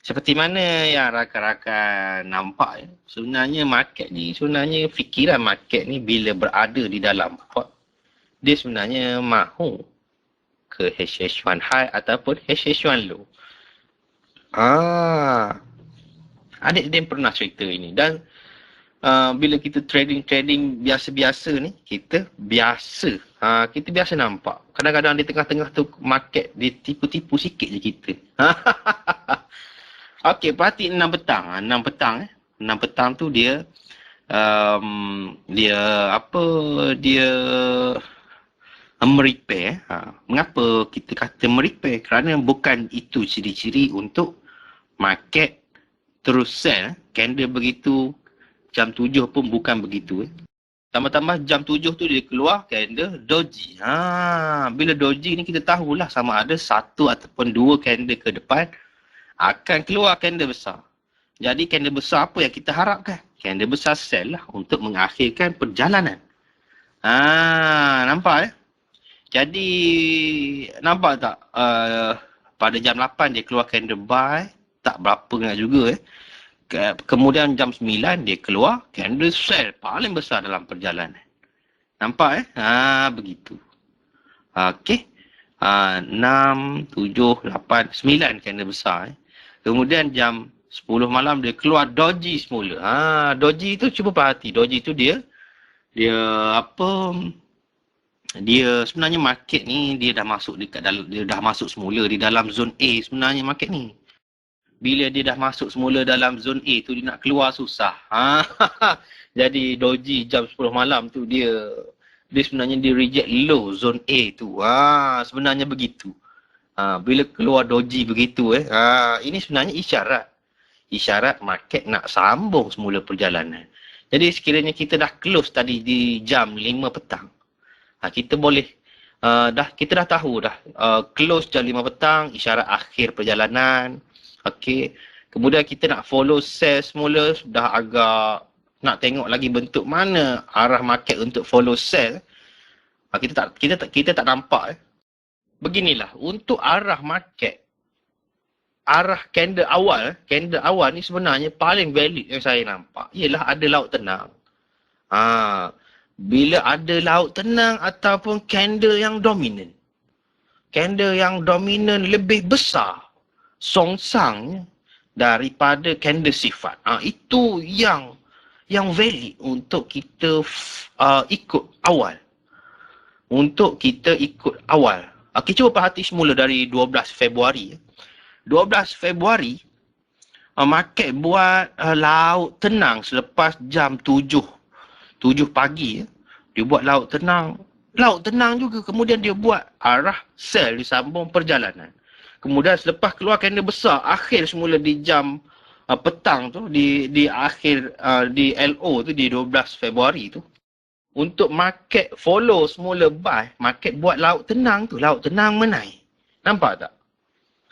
Seperti mana yang rakan-rakan nampak, sebenarnya fikiran market ni bila berada di dalam pot, dia sebenarnya mahu ke HH1 high ataupun HH1 low. Adik dia pernah cerita ini, dan bila kita trading biasa-biasa ni, kita biasa nampak. Kadang-kadang di tengah-tengah tu market dia tipu-tipu sikit je kita. Okey, perhati 6 petang. 6 petang tu dia merepair. Mengapa kita kata merepair? Kerana bukan itu ciri-ciri untuk market terus sell. Candle begitu, jam 7 pun bukan begitu. Tambah-tambah jam 7 tu dia keluar candle doji. Bila doji ni kita tahulah sama ada 1 ataupun 2 candle ke depan akan keluar candle besar. Jadi candle besar apa yang kita harapkan? Candle besar sell lah untuk mengakhirkan perjalanan. Nampak Jadi nampak tak? Pada jam 8 dia keluar candle buy, tak berapa nak juga Kemudian jam 9 dia keluar candle sell paling besar dalam perjalanan. Nampak begitu. Okey. 6, 7, 8, 9 candle besar. Kemudian jam 10 malam dia keluar doji semula. Doji tu cuba perhati. Doji tu dia sebenarnya market ni dia dah masuk semula di dalam zone A sebenarnya market ni. Bila dia dah masuk semula dalam zone A tu, dia nak keluar susah. Jadi doji jam 10 malam tu dia sebenarnya dia reject low zone A tu. Sebenarnya begitu. Bila keluar doji begitu ini sebenarnya isyarat market nak sambung semula perjalanan. Jadi sekiranya kita dah close tadi di jam 5 petang, kita boleh kita dah tahu close jam 5 petang isyarat akhir perjalanan. Okey. Kemudian kita nak follow sell semula, dah agak nak tengok lagi bentuk mana arah market untuk follow sell. Kita tak nampak. Beginilah untuk arah market. Arah candle awal ni sebenarnya paling valid yang saya nampak ialah ada laut tenang. Bila ada laut tenang ataupun candle yang dominan. Candle yang dominan lebih besar songsangnya daripada candle sifat. Itu yang valid untuk kita ikut awal. Okey, cuba perhati semula dari 12 Februari. 12 Februari, market buat laut tenang selepas jam 7 pagi. Dia buat laut tenang. Laut tenang juga. Kemudian dia buat arah sell disambung perjalanan. Kemudian selepas keluar candle besar, akhir semula di jam petang tu, di akhir di LO tu, di 12 Februari tu. Untuk market follow semula buy, market buat laut tenang tu, laut tenang menaik. Nampak tak?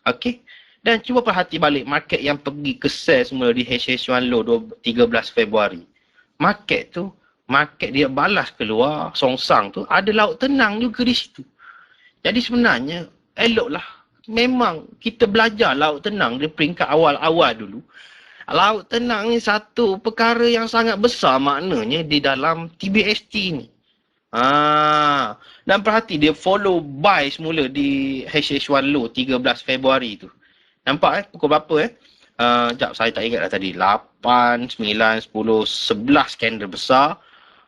Okey. Dan cuba perhati balik market yang pergi ke sell semula di HH1 low 13 Februari. Market dia balas keluar, songsang tu, ada laut tenang juga di situ. Jadi sebenarnya, eloklah. Memang kita belajar laut tenang di peringkat awal-awal dulu. Laut tenang ni satu perkara yang sangat besar maknanya di dalam TBST ni. Dan perhati dia follow buy semula di HH1 low 13 Februari tu. Nampak pukul berapa sekejap saya tak ingat dah tadi. 8, 9, 10, 11 candle besar.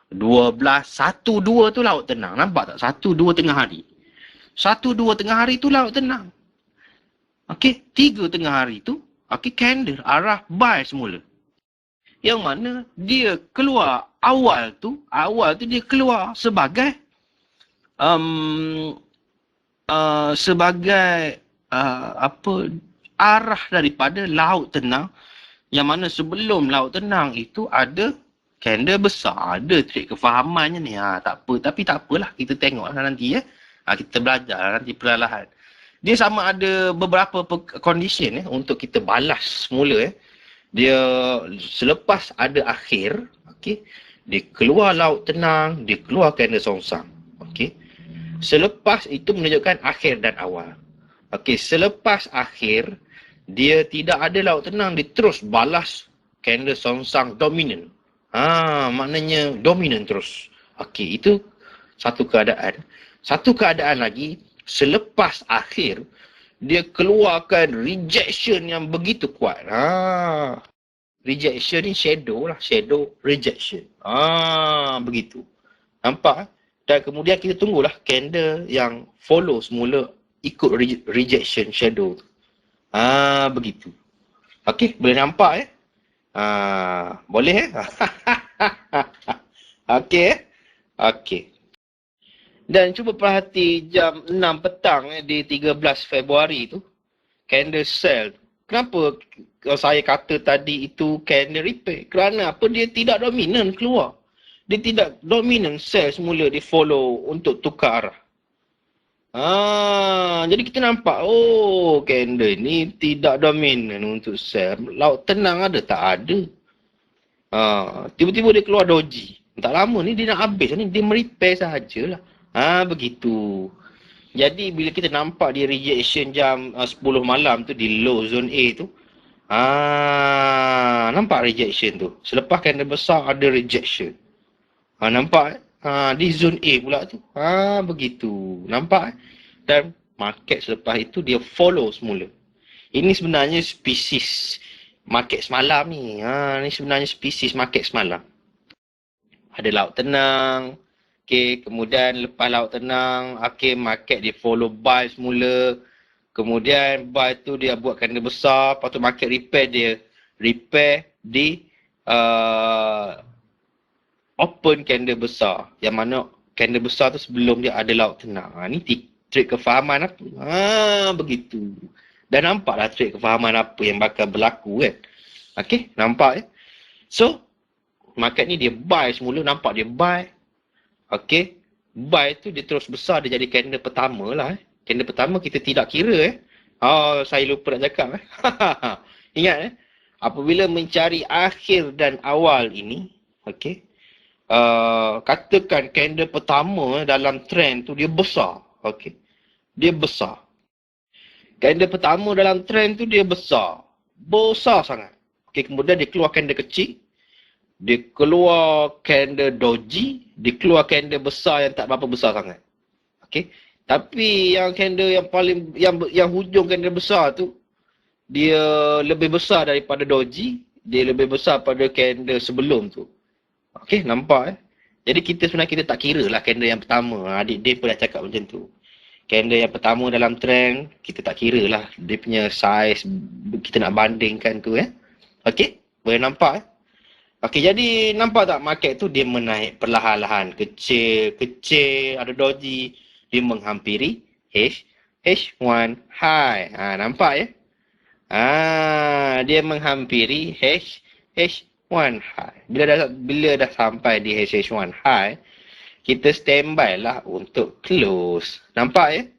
12, 1, 2 tu laut tenang. Nampak tak? 1, 2 tengah hari. 1, 2 tengah hari tu laut tenang. Okey, 3 tengah hari tu candle arah buy semula. Yang mana dia keluar awal tu dia keluar sebagai arah daripada laut tenang, yang mana sebelum laut tenang itu ada candle besar. Ada trik kefahamannya ni. Tak apa, tapi tak apalah, kita tengoklah nanti kita belajar nanti perlahan. dia sama ada beberapa condition untuk kita balas semula. Dia selepas ada akhir, okey, dia keluar laut tenang, dia keluar kanda songsang. Okey. Selepas itu menunjukkan akhir dan awal. Okey, selepas akhir dia tidak ada laut tenang, dia terus balas kanda songsang dominant. Maknanya dominant terus. Okey, itu satu keadaan. Satu keadaan lagi, selepas akhir dia keluarkan rejection yang begitu kuat. Rejection ni shadow lah, shadow rejection. Begitu. Nampak? Dan kemudian kita tunggulah candle yang follow semula ikut rejection shadow tu. Begitu. Okey, boleh nampak boleh Okey. Okey. Dan cuba perhati jam 6 petang di 13 Februari tu, candle sell. Kenapa saya kata tadi itu candle repair? Kerana apa? Dia tidak dominan keluar. Dia tidak dominan sell semula, dia follow untuk tukar arah. Jadi kita nampak, candle ni tidak dominan untuk sell. Laut tenang ada? Tak ada. Tiba-tiba dia keluar doji. Tak lama ni dia nak habis ni, dia merepair sahajalah. Begitu. Jadi bila kita nampak dia rejection jam 10 malam tu di low zone A tu, nampak rejection tu. Selepas candle besar ada rejection. Nampak di zone A pula tu. Begitu. Nampak Dan market selepas itu dia follow semula. Ini sebenarnya spesies market semalam ni. Ni sebenarnya spesies market semalam. Ada laut tenang. Okay, kemudian lepas laut tenang, market dia follow buy semula. Kemudian buy tu dia buat candle besar, lepas tu market repair di open candle besar. Yang mana candle besar tu sebelum dia ada laut tenang. Ni trik kefahaman apa? Begitu. Dan nampaklah trik kefahaman apa yang bakal berlaku kan. Okay, nampak So, market ni dia buy semula, nampak dia buy. Okey, buy tu dia terus besar, dia jadi candle pertama lah. Candle pertama kita tidak kira saya lupa nak cakap Ingat apabila mencari akhir dan awal ini, okey, katakan candle pertama dalam trend tu dia besar. Okey, dia besar. Candle pertama dalam trend tu dia besar. Besar sangat. Okey, kemudian dia keluar candle kecil. Dia keluar candle doji, dia keluar candle besar yang tak berapa besar sangat. Okey. Tapi yang candle yang paling yang hujung candle besar tu dia lebih besar daripada doji, dia lebih besar pada candle sebelum tu. Okey, nampak Jadi sebenarnya kita tak kira lah candle yang pertama. Adik dia pun dah cakap macam tu. Candle yang pertama dalam trend, kita tak kira lah dia punya size, kita nak bandingkan tu Okey, boleh nampak Okey, jadi nampak tak market tu dia menaik perlahan-lahan, kecil, ada doji, dia menghampiri H1 high. Nampak dia menghampiri H1 high. Bila dah sampai di H1 high, kita standby lah untuk close. Nampak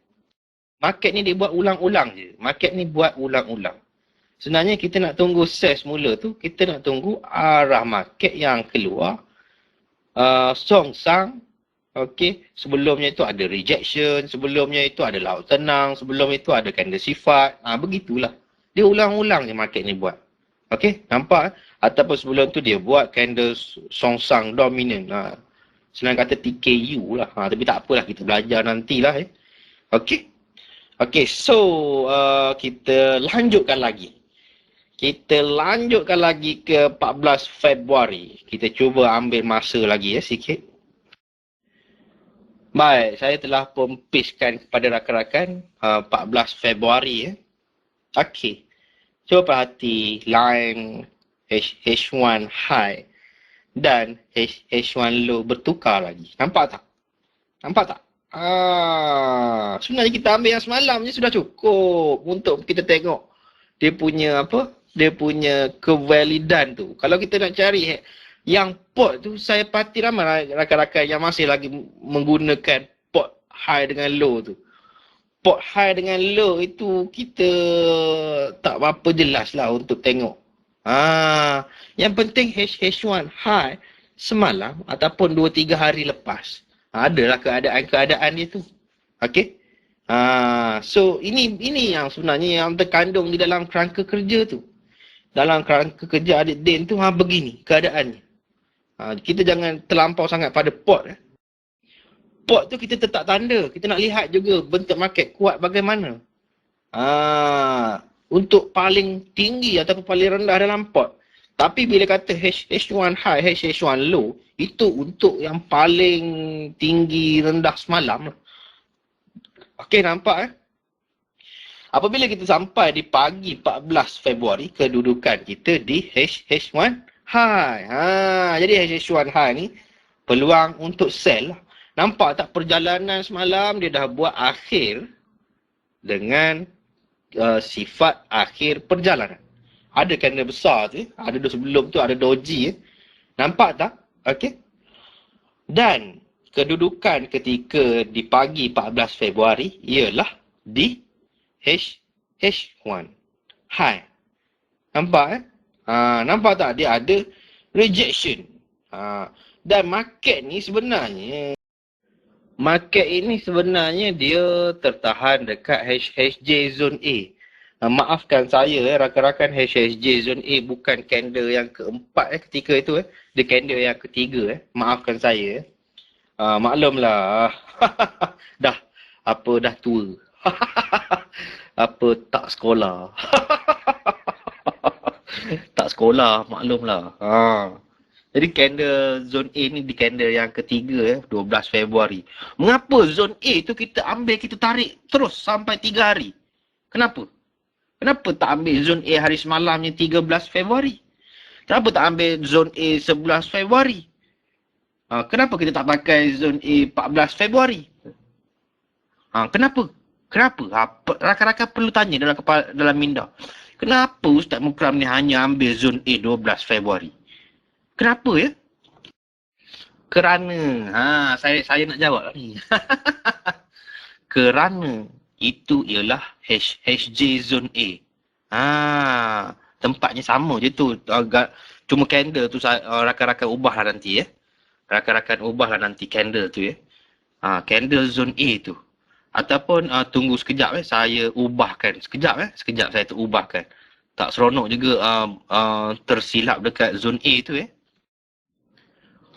Market ni dia buat ulang-ulang je. Market ni buat ulang-ulang. Sebenarnya kita nak tunggu sell mula tu, kita nak tunggu arah market yang keluar. Songsang. Okey, sebelumnya itu ada rejection, sebelumnya itu ada laut tenang, sebelum itu ada candle sifat. Begitulah. Dia ulang-ulang je market ni buat. Okey, nampak Ataupun sebelum tu dia buat candle songsang dominant. Senang kata TKU lah. Tapi tak apalah, kita belajar nantilah Okey. Okey, so kita lanjutkan lagi. Kita lanjutkan lagi ke 14 Februari. Kita cuba ambil masa lagi sikit. Baik, saya telah pempiskan kepada rakan-rakan 14 Februari Okey. Cuba perhati line H1 high dan H1 low bertukar lagi. Nampak tak? Sebenarnya kita ambil yang semalam je sudah cukup untuk kita tengok dia punya dia punya kevalidan tu. Kalau kita nak cari yang pot tu, saya pasti ramai rakan-rakan yang masih lagi menggunakan pot high dengan low tu. port high dengan low itu kita tak apa jelas lah untuk tengok. Yang penting HH1 high semalam ataupun 2-3 hari lepas. Adalah keadaan-keadaan dia tu. Okey? So ini yang sebenarnya yang terkandung di dalam kerangka kerja tu. Dalam kerangka kerja Adik Din tu begini keadaannya. Kita jangan terlampau sangat pada port. Port tu kita tetap tanda. Kita nak lihat juga bentuk market kuat bagaimana. Untuk paling tinggi ataupun paling rendah dalam port. Tapi bila kata H1 high, H1 low, itu untuk yang paling tinggi rendah semalam. Okey, nampak Apabila kita sampai di pagi 14 Februari, kedudukan kita di H1 high. Jadi H1 high ni peluang untuk sell. Nampak tak perjalanan semalam dia dah buat akhir dengan sifat akhir perjalanan. Ada candle besar tu, ada sebelum tu ada doji. Nampak tak? Okey. Dan kedudukan ketika di pagi 14 Februari ialah di H1 high. Nampak nampak tak? Dia ada rejection. Dan market ni sebenarnya dia tertahan dekat HHJ zone A. Maafkan saya rakan-rakan, HHJ zone A bukan candle yang keempat ketika itu Dia candle yang ketiga Maafkan saya maklumlah. dah tua. Tak sekolah. Tak sekolah, maklumlah. Jadi candle zone A ni di candle yang ketiga 12 Februari. Mengapa zone A tu kita ambil, kita tarik terus sampai 3 hari? Kenapa? Kenapa tak ambil zone A hari semalamnya 13 Februari? Kenapa tak ambil zone A 11 Februari? Kenapa kita tak pakai zone A 14 Februari? Kenapa? Rakan-rakan perlu tanya dalam minda. Kenapa Ustaz Mukram ni hanya ambil zone A 12 Februari? Kenapa ya? Kerana, saya nak jawab ni. Kerana itu ialah HJ zone A. Tempatnya sama je tu. Cuma candle tu rakan-rakan ubahlah nanti Rakan-rakan ubahlah nanti candle tu candle zone A tu. Ataupun tunggu sekejap saya ubahkan. Sekejap saya terubahkan. Tak seronok juga tersilap dekat zone A tu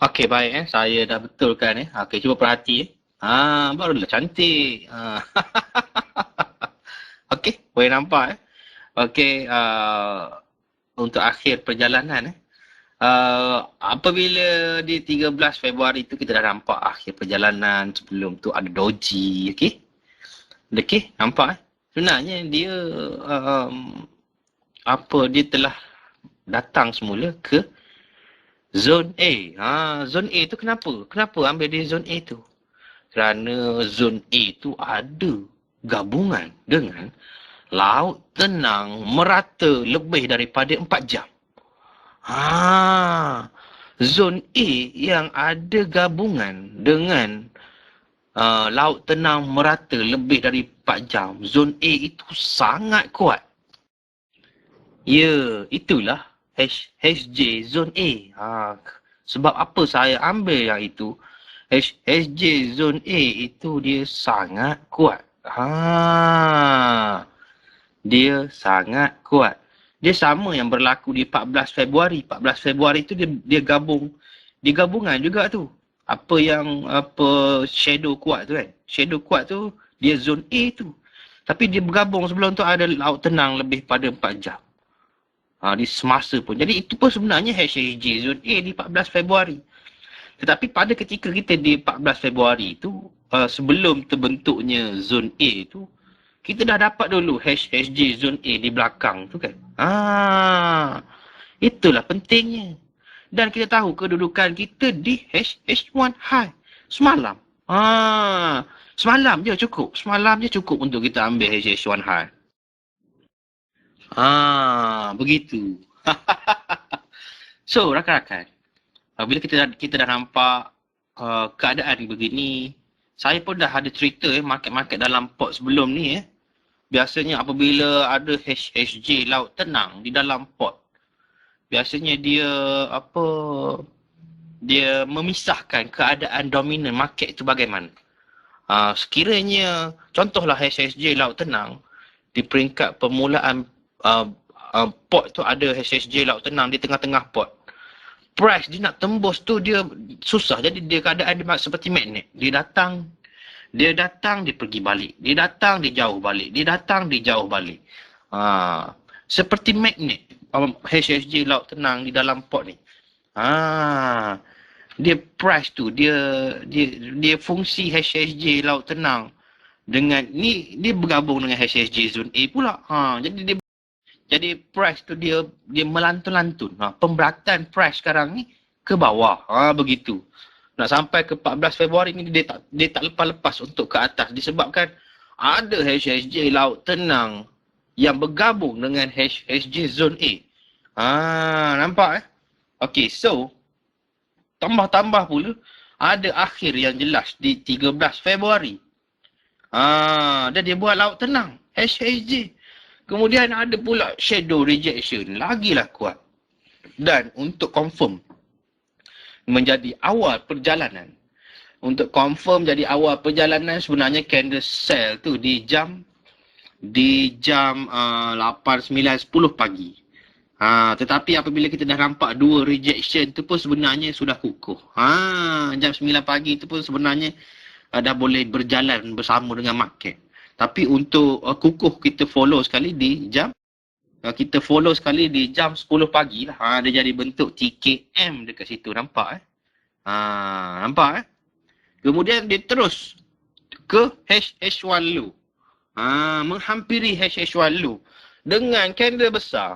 Okey, baik saya dah betulkan Okey, cuba perhati barulah cantik. Okey, boleh nampak Okey, untuk akhir perjalanan apabila di 13 Februari tu kita dah nampak akhir perjalanan. Sebelum tu ada doji, okey, nampak sebenarnya dia dia telah datang semula ke zone A. Zone A tu kenapa ambil di zone A tu? Kerana zone A tu ada gabungan dengan laut tenang merata lebih daripada 4 jam. Zone A yang ada gabungan dengan laut tenang merata lebih dari 4 jam. Zone A itu sangat kuat. Ya, itulah HJ zone A. Sebab apa saya ambil yang itu? HJ zone A itu dia sangat kuat. Dia sangat kuat. Dia sama yang berlaku di 14 Februari. 14 Februari itu dia gabung. Dia gabungan juga tu. Apa shadow kuat tu Shadow kuat tu dia zone A tu. Tapi dia bergabung sebelum tu ada laut tenang lebih pada 4 jam. Di semasa pun. Jadi itu pun sebenarnya HJ zone A di 14 Februari. Tetapi pada ketika kita di 14 Februari itu, sebelum terbentuknya zone A itu, kita dah dapat dulu HJ zone A di belakang tu kan. Itulah pentingnya. Dan kita tahu kedudukan kita di H1 high semalam. Semalam je cukup untuk kita ambil HH1 high. Begitu. So, rakan-rakan, bila kita dah nampak keadaan begini, Saya pun dah ada cerita market-market dalam port sebelum ni Biasanya apabila ada HSJ laut tenang di dalam port, biasanya dia memisahkan keadaan dominan market itu bagaimana. Sekiranya contohlah HSJ laut tenang di peringkat permulaan port tu ada HSJ laut tenang di tengah-tengah port. Price dia nak tembus tu dia susah. Jadi dia keadaan dia seperti magnet. Dia datang, dia pergi balik. Dia datang, dia jauh balik. Dia datang, dia jauh balik. Seperti magnet HSJ laut tenang di dalam port ni. Dia price tu, dia fungsi HSJ laut tenang dengan ni dia bergabung dengan HSJ zone A pula. Jadi price tu dia melantun-lantun. Pemberatan price sekarang ni ke bawah. Begitu. Nak sampai ke 14 Februari ni dia tak lepas-lepas untuk ke atas disebabkan ada HSJ laut tenang yang bergabung dengan HSJ zone A. Nampak Okey, so tambah-tambah pula ada akhir yang jelas di 13 Februari. Dan dia buat laut tenang, HSJ. Kemudian ada pula shadow rejection, lagilah kuat. Dan untuk confirm menjadi awal perjalanan. Untuk confirm jadi awal perjalanan sebenarnya candle sell tu di jam 8, 9, 10 pagi. Tetapi apabila kita dah nampak dua rejection tu pun sebenarnya sudah kukuh. Jam 9 pagi tu pun sebenarnya dah boleh berjalan bersama dengan market. Tapi untuk kukuh kita follow sekali di jam 10 pagi lah. Dia jadi bentuk TKM dekat situ. Nampak nampak Kemudian dia terus ke HH1 low. Menghampiri HH1 low. Dengan candle besar.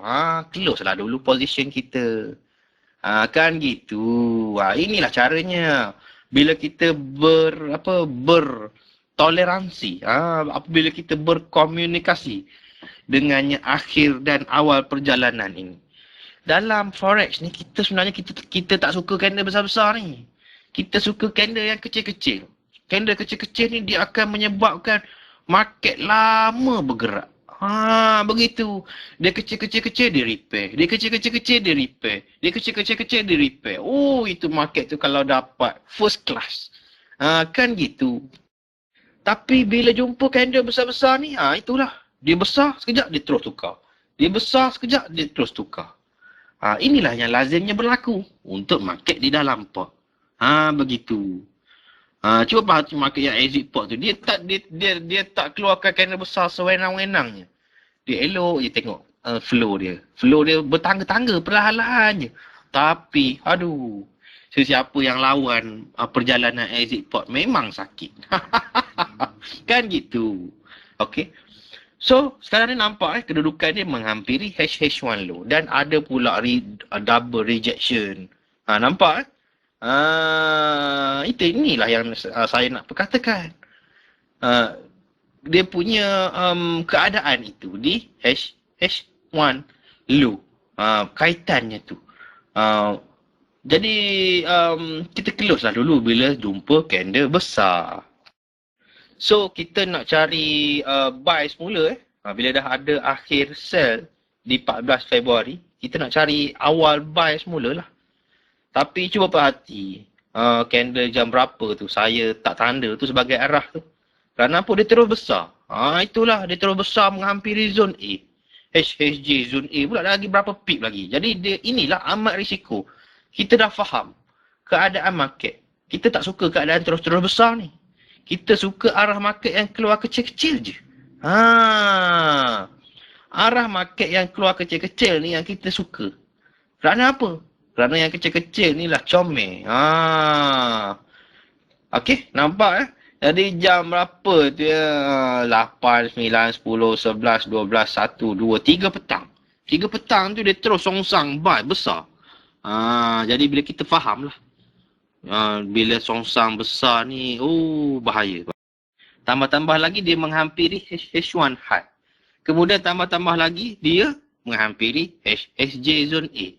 Close lah dulu position kita. Kan gitu. Inilah caranya. Bila kita bertoleransi. Apabila kita berkomunikasi dengannya akhir dan awal perjalanan ini. Dalam forex ni kita sebenarnya kita tak suka candle besar-besar ni. Kita suka candle yang kecil-kecil. Candle kecil-kecil ni dia akan menyebabkan market lama bergerak. Begitu. Dia kecil-kecil dia repair. Dia kecil-kecil dia repair. Dia kecil-kecil dia repair. Itu market tu kalau dapat first class. Kan gitu. Tapi bila jumpa candle besar-besar ni, itulah. Dia besar sekejap dia terus tukar. Dia besar sekejap dia terus tukar. Inilah yang lazimnya berlaku untuk market di dalam port. Begitu. Cuba perhati market yang exit port tu. Dia tak keluarkan candle besar sewenang-wenangnya. Dia elok je tengok flow dia. Flow dia bertangga-tangga perlahan-lahan je. Tapi, sesiapa yang lawan perjalanan exit port memang sakit. Kan gitu. Okay. So, sekarang ni nampak kedudukan dia menghampiri HH1 low. Dan ada pula double rejection. Nampak inilah yang saya nak perkatakan. Dia punya keadaan itu di HH1 low. Kaitannya tu. Jadi kita close lah dulu bila jumpa candle besar. So kita nak cari buy semula bila dah ada akhir sell di 14 Februari, kita nak cari awal buy semula lah. Tapi cuba perhati candle jam berapa tu, saya tak tanda tu sebagai arah tu. Kerana apa? Dia terus besar. Itulah, dia terus besar menghampiri zone A. HHJ zone A pula lagi berapa pip lagi. Jadi inilah amat risiko. Kita dah faham keadaan market. Kita tak suka keadaan terus-terus besar ni. Kita suka arah market yang keluar kecil-kecil je. Arah market yang keluar kecil-kecil ni yang kita suka. Kerana apa? Kerana yang kecil-kecil ni lah comel. Okey, nampak Jadi jam berapa tu 8, 9, 10, 11, 12, 1, 2, 3 petang. 3 petang tu dia terus songsang buy besar. Jadi bila kita faham lah. Bila songsang besar ni, bahaya. Tambah-tambah lagi dia menghampiri H1 high. Kemudian tambah-tambah lagi dia menghampiri HSJ zone A.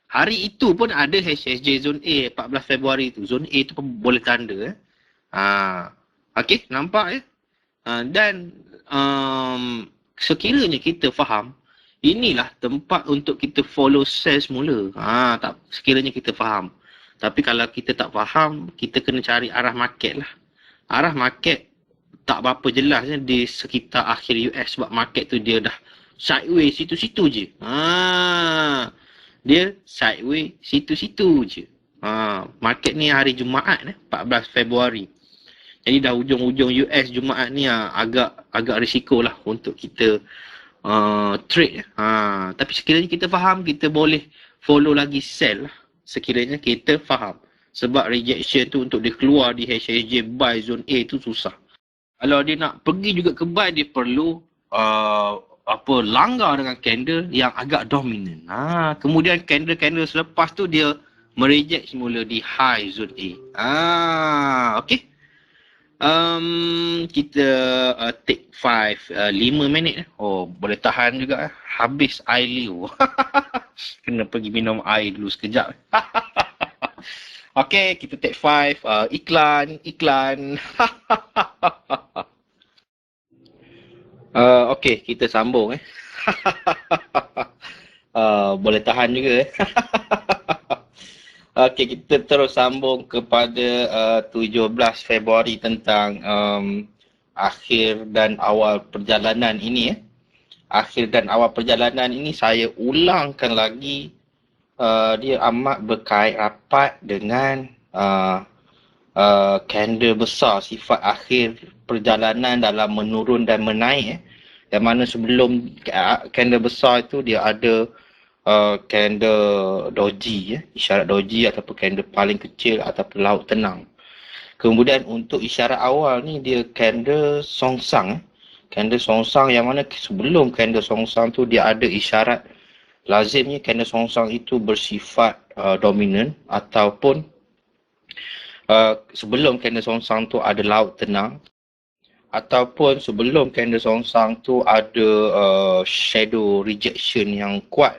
Hari itu pun ada HSJ zone A 14 Februari tu. Zone A tu pun boleh tanda. Okey, nampak ya? Dan sekiranya kita faham, inilah tempat untuk kita follow sell semula. Tak, sekiranya kita faham. Tapi kalau kita tak faham, kita kena cari arah market lah. Arah market tak berapa jelasnya di sekitar akhir US sebab market tu dia dah sideways situ-situ je. Dia sideways situ-situ je. Market ni hari Jumaat 14 Februari. Jadi dah hujung-hujung US Jumaat ni agak risiko lah untuk kita trade. Tapi sekiranya kita faham, kita boleh follow lagi sell lah. Sekiranya kita faham. Sebab rejection tu untuk dia keluar di HSJ buy zone A tu susah. Kalau dia nak pergi juga ke buy, dia perlu langgar dengan candle yang agak dominan. Kemudian candle-candle selepas tu dia mereject semula di high zone A. Okey. Kita take 5 minit. Boleh tahan juga. Habis air liu. Kena pergi minum air dulu sekejap. Okey, kita take 5. Iklan. Okey, kita sambung. Boleh tahan juga. Okey, kita terus sambung kepada 17 Februari tentang akhir dan awal perjalanan ini. Akhir dan awal perjalanan ini saya ulangkan lagi, dia amat berkait rapat dengan candle besar, sifat akhir perjalanan dalam menurun dan menaik. Yang mana sebelum candle besar itu dia ada candle doji, isyarat doji ataupun candle paling kecil ataupun laut tenang. Kemudian untuk isyarat awal ni dia candle songsang. Candle songsang yang mana sebelum candle songsang tu dia ada isyarat lazimnya candle songsang itu bersifat dominan ataupun sebelum candle songsang tu ada laut tenang ataupun sebelum candle songsang tu ada shadow rejection yang kuat.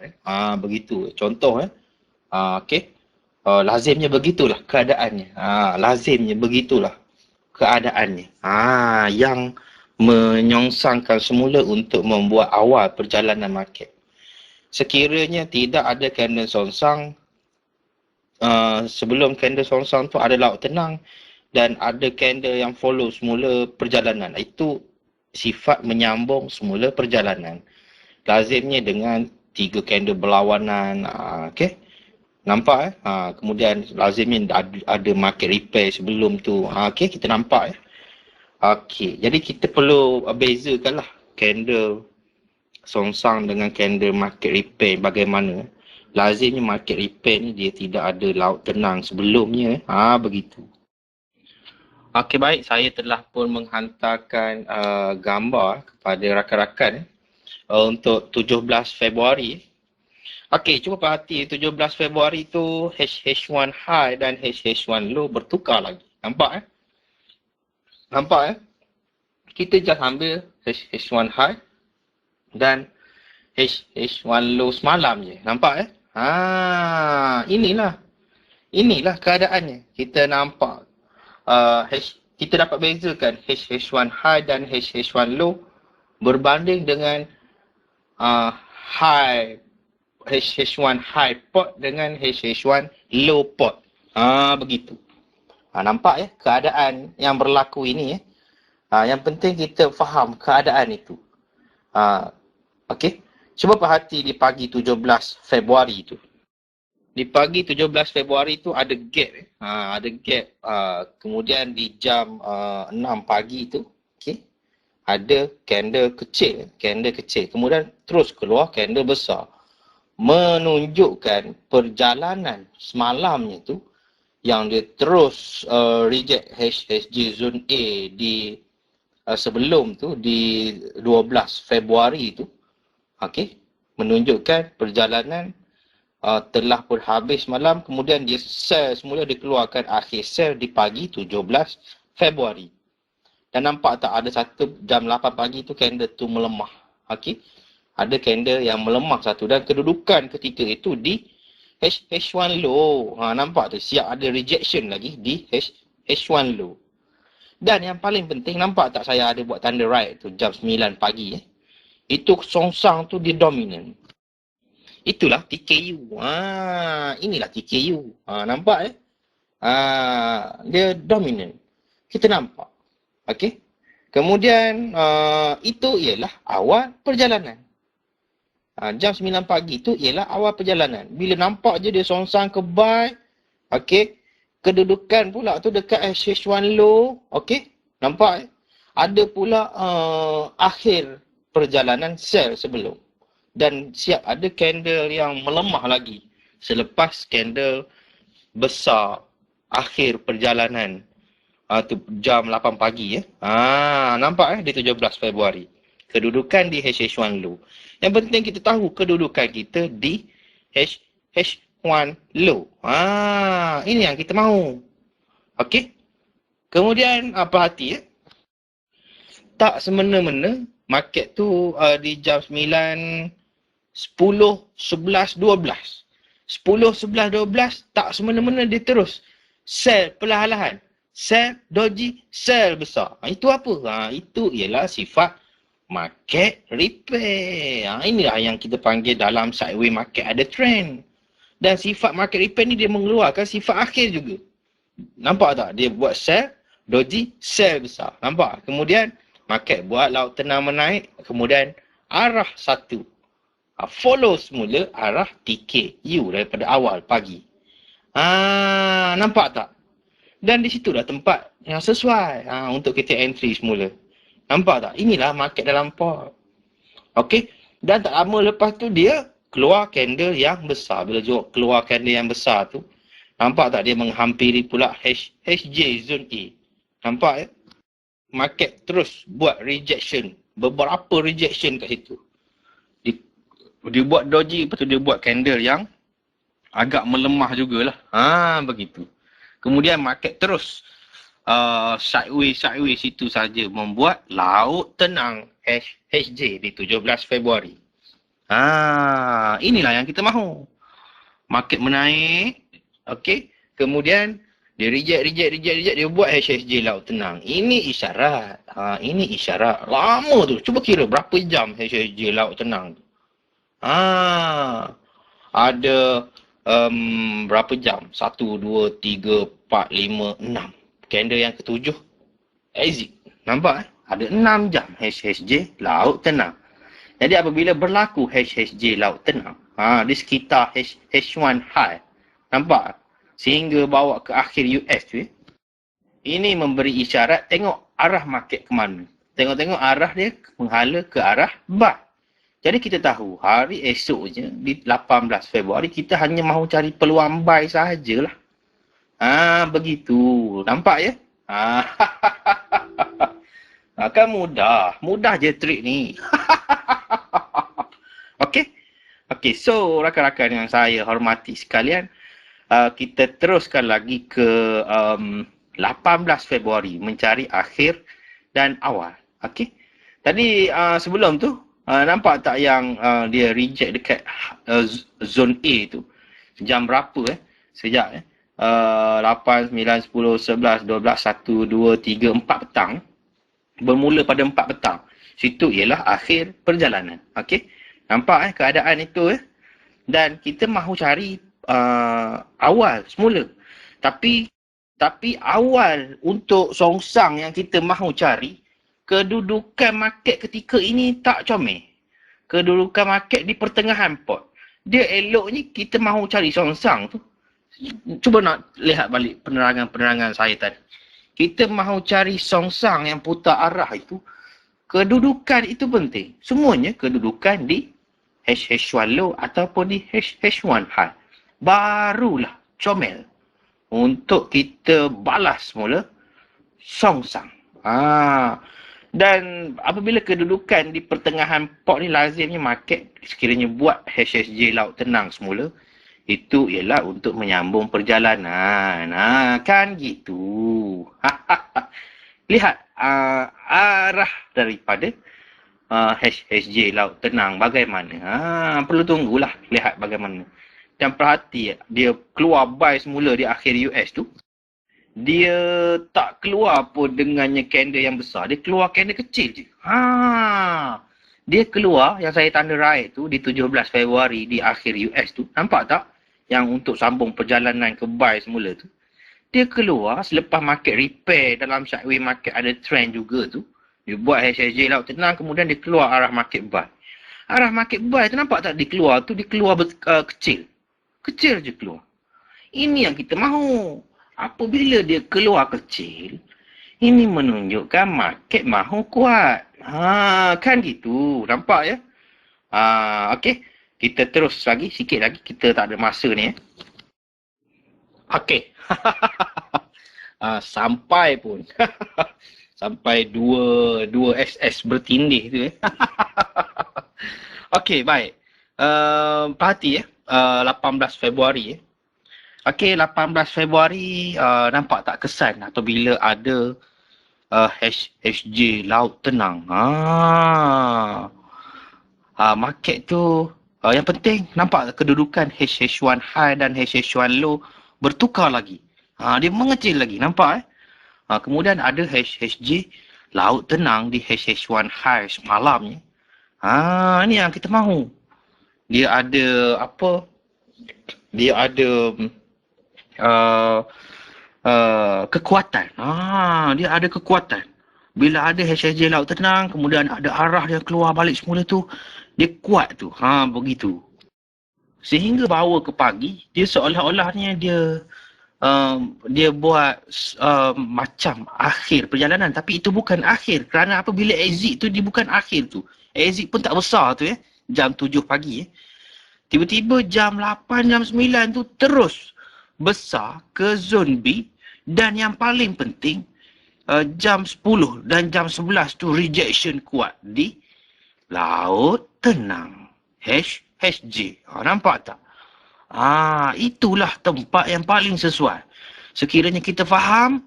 Begitu contoh. Okey. Lazimnya begitulah keadaannya. Lazimnya begitulah keadaannya. Yang menyongsangkan semula untuk membuat awal perjalanan market. Sekiranya tidak ada candle songsang, sebelum candle songsang tu ada laut tenang dan ada candle yang follow semula perjalanan. Itu sifat menyambung semula perjalanan. Lazimnya dengan 3 candle berlawanan. Okey. Nampak kemudian lazimnya ada market repair sebelum tu. Okey, kita nampak. Okey, jadi kita perlu bezakanlah candle songsang dengan candle market repair bagaimana. Lazimnya market repair ni dia tidak ada laut tenang sebelumnya. Begitu. Okey, baik, saya telah pun menghantarkan gambar kepada rakan-rakan untuk 17 Februari. Okey, cuba perhati 17 Februari tu HH1 high dan HH1 low bertukar lagi. Nampak Nampak Kita just ambil HH1 high dan HH1 low semalam je. Nampak Inilah keadaannya. Kita nampak kita dapat bezakan HH1 high dan HH1 low berbanding dengan HH1 high pot dengan HH1 low pot. Begitu. Nampak keadaan yang berlaku ini. Yang penting kita faham keadaan itu. Okey. Cuba perhati di pagi 17 Februari itu. Di pagi 17 Februari itu ada gap. Ada gap. Kemudian di jam 6 pagi itu, okey, ada candle kecil. Kemudian terus keluar candle besar. Menunjukkan perjalanan semalamnya itu yang dia terus reject HSG zone A di sebelum tu di 12 Februari itu. Okey, menunjukkan perjalanan telah pun habis malam, kemudian dia sell semula, dikeluarkan akhir sell di pagi 17 Februari. Dan nampak tak ada satu jam 8 pagi tu candle tu melemah. Okey, ada candle yang melemah satu dan kedudukan ketika itu di H1 low. Nampak tu siap ada rejection lagi di H1 low. Dan yang paling penting, nampak tak saya ada buat tanda right tu jam 9 pagi Itu songsang tu dia dominant. Itulah TKU. Inilah TKU. Nampak dia dominant. Kita nampak. Okey. Kemudian itu ialah awal perjalanan. Jam 9 pagi tu ialah awal perjalanan. Bila nampak je dia songsang ke buy, okey. Kedudukan pula tu dekat SH1 low, okey. Nampak Ada pula akhir perjalanan sell sebelum. Dan siap ada candle yang melemah lagi selepas candle besar akhir perjalanan tu jam 8 pagi nampak di 17 Februari. Kedudukan di HH1 low. Yang penting kita tahu kedudukan kita di HH1 low. Ini yang kita mahu. Okey. Kemudian perhati tak semena-mena market tu di jam 9, 10, 11, 12. 10, 11, 12 tak semena-mena dia terus sell perlahan-lahan. Sell doji, sell besar. Itu apa? Itu ialah sifat market repair. Inilah yang kita panggil dalam sideways market ada trend. Dan sifat market repair ni dia mengeluarkan sifat akhir juga. Nampak tak? Dia buat sell, doji, sell besar. Nampak? Kemudian market buat laut tenang menaik. Kemudian arah satu. Follow semula arah TKU daripada awal pagi. Nampak tak? Dan di situlah tempat yang sesuai untuk kita entry semula. Nampak tak? Inilah market dalam port. Okey. Dan tak lama lepas tu dia keluar candle yang besar. Bila keluar candle yang besar tu, nampak tak dia menghampiri pula HJ zone A. Nampak Market terus buat rejection. Beberapa rejection kat situ. Dia buat doji, lepas tu dia buat candle yang agak melemah jugalah. Begitu. Kemudian market terus sideways situ saja membuat laut tenang HJ di 17 Februari. Inilah yang kita mahu. Market menaik, okey. Kemudian dia reject, dia buat HSJ laut tenang. Ini isyarat. Ini isyarat. Lama tu. Cuba kira berapa jam HSJ laut tenang tu. Ada berapa jam? 1, 2, 3, 4, 5, 6. Candle yang ketujuh exit. Nampak Ada 6 jam HSJ laut tenang. Jadi apabila berlaku HSJ laut tenang, di sekitar H1 high. Nampak? Sehingga bawa ke akhir US tu Ini memberi isyarat tengok arah market ke mana. Tengok-tengok arah dia menghala ke arah buy. Jadi kita tahu hari esoknya di 18 Februari kita hanya mahu cari peluang buy sahajalah. Begitu. Nampak ya? Kan mudah. Mudah je trik ni. Okey, so rakan-rakan yang saya hormati sekalian, kita teruskan lagi ke 18 Februari mencari akhir dan awal. Okey. Tadi sebelum tu nampak tak yang dia reject dekat zone A tu. Jam berapa Sejak 8, 9, 10, 11, 12, 1, 2, 3, 4 petang. Bermula pada 4 petang. Situ ialah akhir perjalanan. Okey. Nampak keadaan itu Dan kita mahu cari awal semula. Tapi awal untuk songsang yang kita mahu cari, kedudukan market ketika ini tak comel. Kedudukan market di pertengahan pot. Dia eloknya kita mahu cari songsang tu. Cuba nak lihat balik penerangan saya tadi. Kita mahu cari songsang yang putar arah itu. Kedudukan itu penting. Semuanya kedudukan di HH1 low ataupun di HH1 high. Barulah comel untuk kita balas mula songsang. Dan apabila kedudukan di pertengahan pot ni lazimnya market sekiranya buat HSJ laut tenang semula, itu ialah untuk menyambung perjalanan. Kan gitu. Lihat arah daripada HSJ laut tenang bagaimana. Perlu tunggulah lihat bagaimana. Dan perhati dia keluar buy semula di akhir US tu. dia tak keluar pun dengannya candle yang besar. Dia keluar candle kecil je. Dia keluar yang saya tanda right tu di 17 Februari di akhir US tu. Nampak tak? Yang untuk sambung perjalanan ke buy semula tu. Dia keluar selepas market repair dalam sideways market ada trend juga tu. Dia buat HSJ laut tenang, kemudian dia keluar arah market buy. Arah market buy tu nampak tak dia keluar tu? Dia keluar kecil. Kecil je keluar. Ini yang kita mahu. Apabila dia keluar kecil, ini menunjukkan market mahu kuat. Kan gitu. Nampak ya? Okey. Kita terus lagi, sikit lagi. Kita tak ada masa ni. Okey. Sampai pun. Sampai dua SS bertindih tu. Okey, baik. Perhati 18 Februari. Okey, 18 Februari nampak tak kesan atau bila ada HSJ laut tenang. Market tu yang penting nampak kedudukan HH1 high dan HH1 low bertukar lagi. Dia mengecil lagi, nampak kemudian ada HSJ laut tenang di HH1 high semalam ni. Ni yang kita mahu. Dia ada apa? Dia ada kekuatan. Dia ada kekuatan. Bila ada HSJ laut tenang, kemudian ada arah dia keluar balik semula tu, dia kuat tu. Begitu. Sehingga bawa ke pagi, dia seolah-olahnya dia buat macam akhir perjalanan, tapi itu bukan akhir. Kerana apabila exit tu dia bukan akhir tu. Exit pun tak besar tu jam 7 pagi Tiba-tiba jam 8, jam 9 tu terus besar ke zone B, dan yang paling penting jam 10 dan jam 11 tu rejection kuat di laut tenang. HSJ. Nampak tak? Itulah tempat yang paling sesuai. Sekiranya kita faham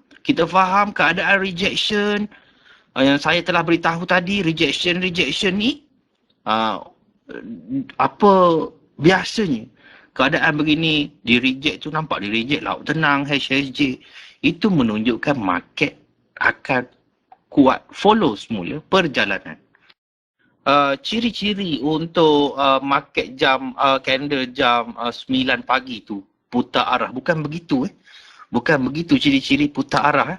keadaan rejection yang saya telah beritahu tadi, rejection ni apa biasanya keadaan begini di reject tu, nampak di reject laut tenang HSJ, itu menunjukkan market akan kuat follow semula perjalanan. Ciri-ciri untuk market jam candle jam 9 pagi tu putar arah, bukan begitu bukan begitu ciri-ciri putar arah.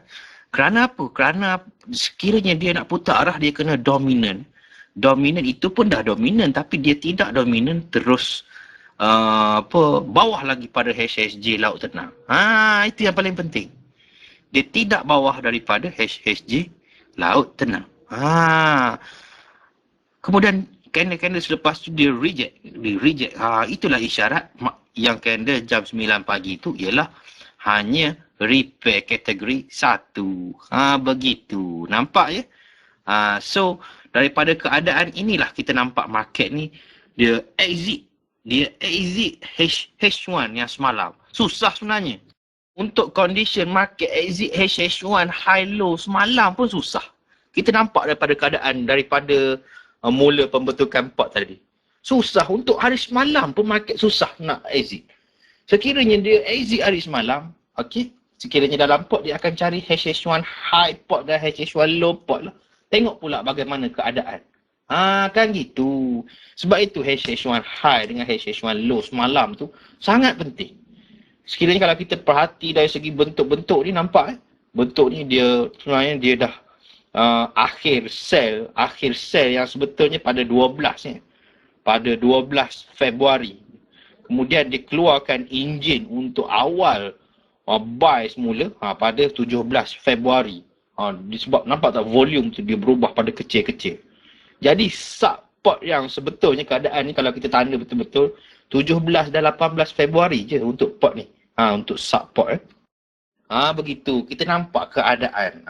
Kerana apa? Kerana sekiranya dia nak putar arah, dia kena dominant. Dominant itu pun dah dominant, tapi dia tidak dominant terus bawah lagi pada HSJ laut tenang. Itu yang paling penting. Dia tidak bawah daripada HSJ laut tenang. Kemudian candle selepas tu dia reject. Itulah isyarat yang candle jam 9 pagi itu ialah hanya repair kategori 1. Begitu. Nampak ya? So daripada keadaan inilah kita nampak market ni dia exit H1 yang semalam. Susah sebenarnya. Untuk condition market exit H1 high low semalam pun susah. Kita nampak daripada mula pembentukan pot tadi. Susah untuk hari semalam pun market susah nak exit. Sekiranya dia exit hari semalam, okey, sekiranya dalam pot dia akan cari HH1 high pot dan HH1 low pot lah. Tengok pula bagaimana keadaan. Kan gitu. Sebab itu HH1 high dengan HH1 low semalam tu sangat penting. Sekiranya kalau kita perhati dari segi bentuk-bentuk ni, nampak bentuk ni dia sebenarnya dia dah akhir sell yang sebetulnya pada 12 pada 12 Februari. Kemudian dikeluarkan enjin untuk awal buy semula pada 17 Februari. Sebab nampak tak volume tu dia berubah pada kecil-kecil. Jadi support yang sebetulnya keadaan ni kalau kita tanda betul-betul 17 dan 18 Februari je untuk pot ni. Untuk support begitu. Kita nampak keadaan.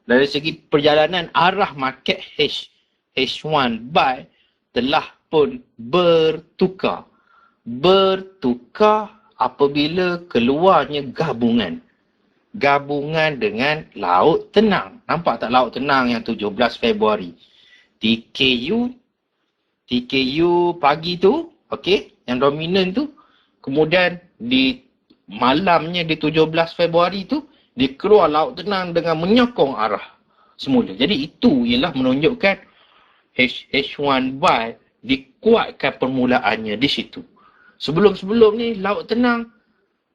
Dari segi perjalanan arah market H1 buy telah pun bertukar apabila keluarnya gabungan dengan laut tenang. Nampak tak laut tenang yang 17 Februari? TKU pagi tu, okey, yang dominan tu. Kemudian di malamnya di 17 Februari tu dia keluar laut tenang dengan menyokong arah semula. Jadi itu ialah menunjukkan H1 by dikuatkan permulaannya di situ. Sebelum-sebelum ni laut tenang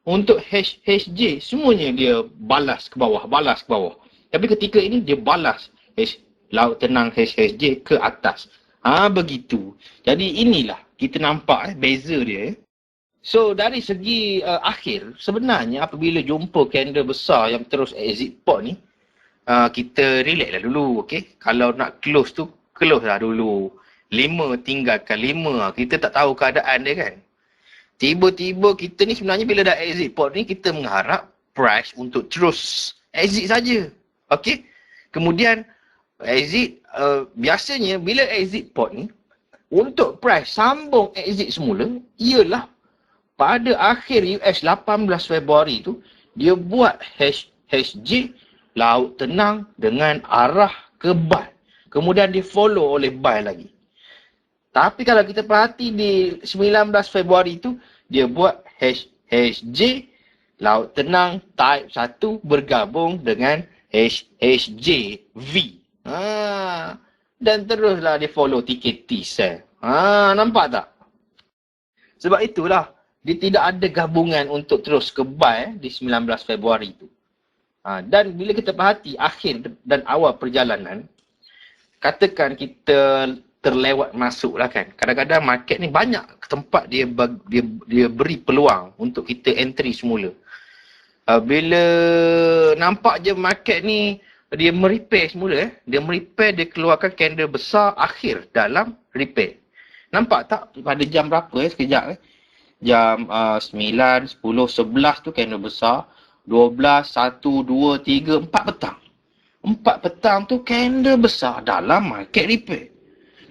untuk HJ semuanya dia balas ke bawah. Tapi ketika ini dia balas laut tenang HJ ke atas. Begitu. Jadi inilah kita nampak beza dia. So dari segi akhir, sebenarnya apabila jumpa candle besar yang terus exit port ni, kita relax lah dulu, okay? Kalau nak close tu, close lah dulu. 5 tinggalkan 5. Kita tak tahu keadaan dia kan. Tiba-tiba kita ni sebenarnya bila dah exit port ni, kita mengharap price untuk terus exit saja. Okay? Kemudian exit, biasanya bila exit port ni, untuk price sambung exit semula, ialah pada akhir US 18 Februari tu, dia buat HJ laut tenang dengan arah ke buy. Kemudian dia follow oleh buy lagi. Tapi kalau kita perhati di 19 Februari tu, dia buat HJ laut tenang type 1 bergabung dengan HJV. Dan teruslah dia follow TKT sell. Nampak tak? Sebab itulah dia tidak ada gabungan untuk terus ke buy di 19 Februari tu. Dan bila kita perhati akhir dan awal perjalanan, katakan kita terlewat masuk lah kan. Kadang-kadang market ni banyak tempat dia beri peluang untuk kita entry semula. Bila nampak je market ni dia merepair semula, dia keluarkan candle besar akhir dalam repair. Nampak tak pada jam berapa sekejap jam 9, 10, 11 tu candle besar, 12, 1, 2, 3, 4 petang. 4 petang tu candle besar dalam market repair.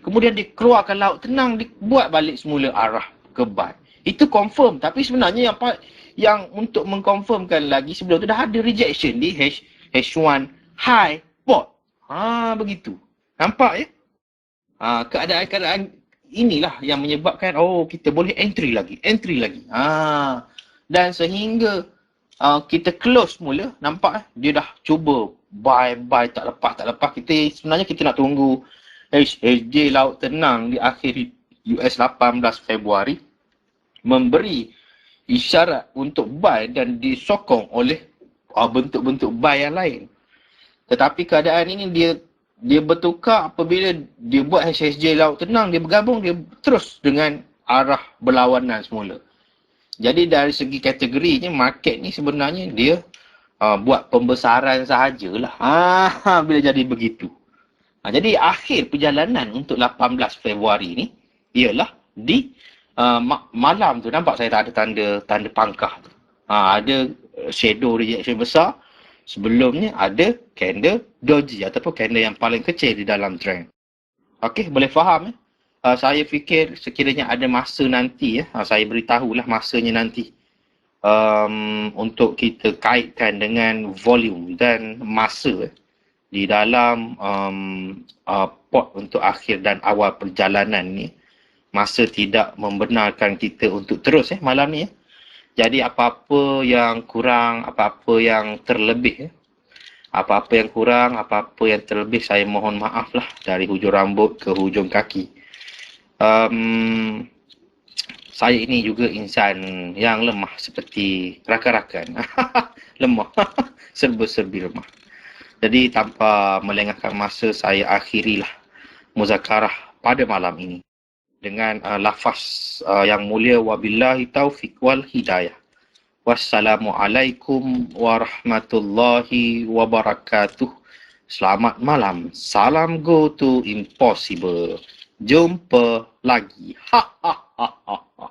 Kemudian dia keluarkan laut tenang, dia buat balik semula arah ke buy. Itu confirm. Tapi sebenarnya yang untuk mengkonfirmkan lagi sebelum tu dah ada rejection di H1 high port. Begitu. Nampak ya? Keadaan-keadaan inilah yang menyebabkan kita boleh entry lagi. Dan sehingga kita close mula, nampak dia dah cuba buy tak lepas. Sebenarnya kita nak tunggu HJ laut tenang di akhir US 18 Februari memberi isyarat untuk buy dan disokong oleh bentuk-bentuk buy yang lain. Tetapi keadaan ini dia bertukar apabila dia buat HJ laut tenang, dia bergabung, dia terus dengan arah berlawanan semula. Jadi dari segi kategorinya, market ni sebenarnya dia buat pembesaran sahajalah. Bila jadi begitu. Jadi akhir perjalanan untuk 18 Februari ni ialah di malam tu. Nampak saya tak ada tanda pangkah tu. Ada shadow rejection besar. Sebelumnya ada candle doji ataupun candle yang paling kecil di dalam trend. Okey, boleh faham saya fikir sekiranya ada masa nanti saya beritahulah masanya nanti untuk kita kaitkan dengan volume dan masa di dalam port untuk akhir dan awal perjalanan ni. Masa tidak membenarkan kita untuk terus malam ni. Jadi apa-apa yang kurang, apa-apa yang terlebih, apa-apa yang kurang, apa-apa yang terlebih, saya mohon maaf lah dari hujung rambut ke hujung kaki. Saya ini juga insan yang lemah seperti rakan-rakan. Lemah. Serba-serbi lemah. Jadi tanpa melengahkan masa, saya akhirilah muzakarah pada malam ini dengan lafaz yang mulia, wabillahi taufiq wal hidayah. Wassalamualaikum warahmatullahi wabarakatuh. Selamat malam. Salam go to impossible. Jumpa lagi. Ha ha ha ha.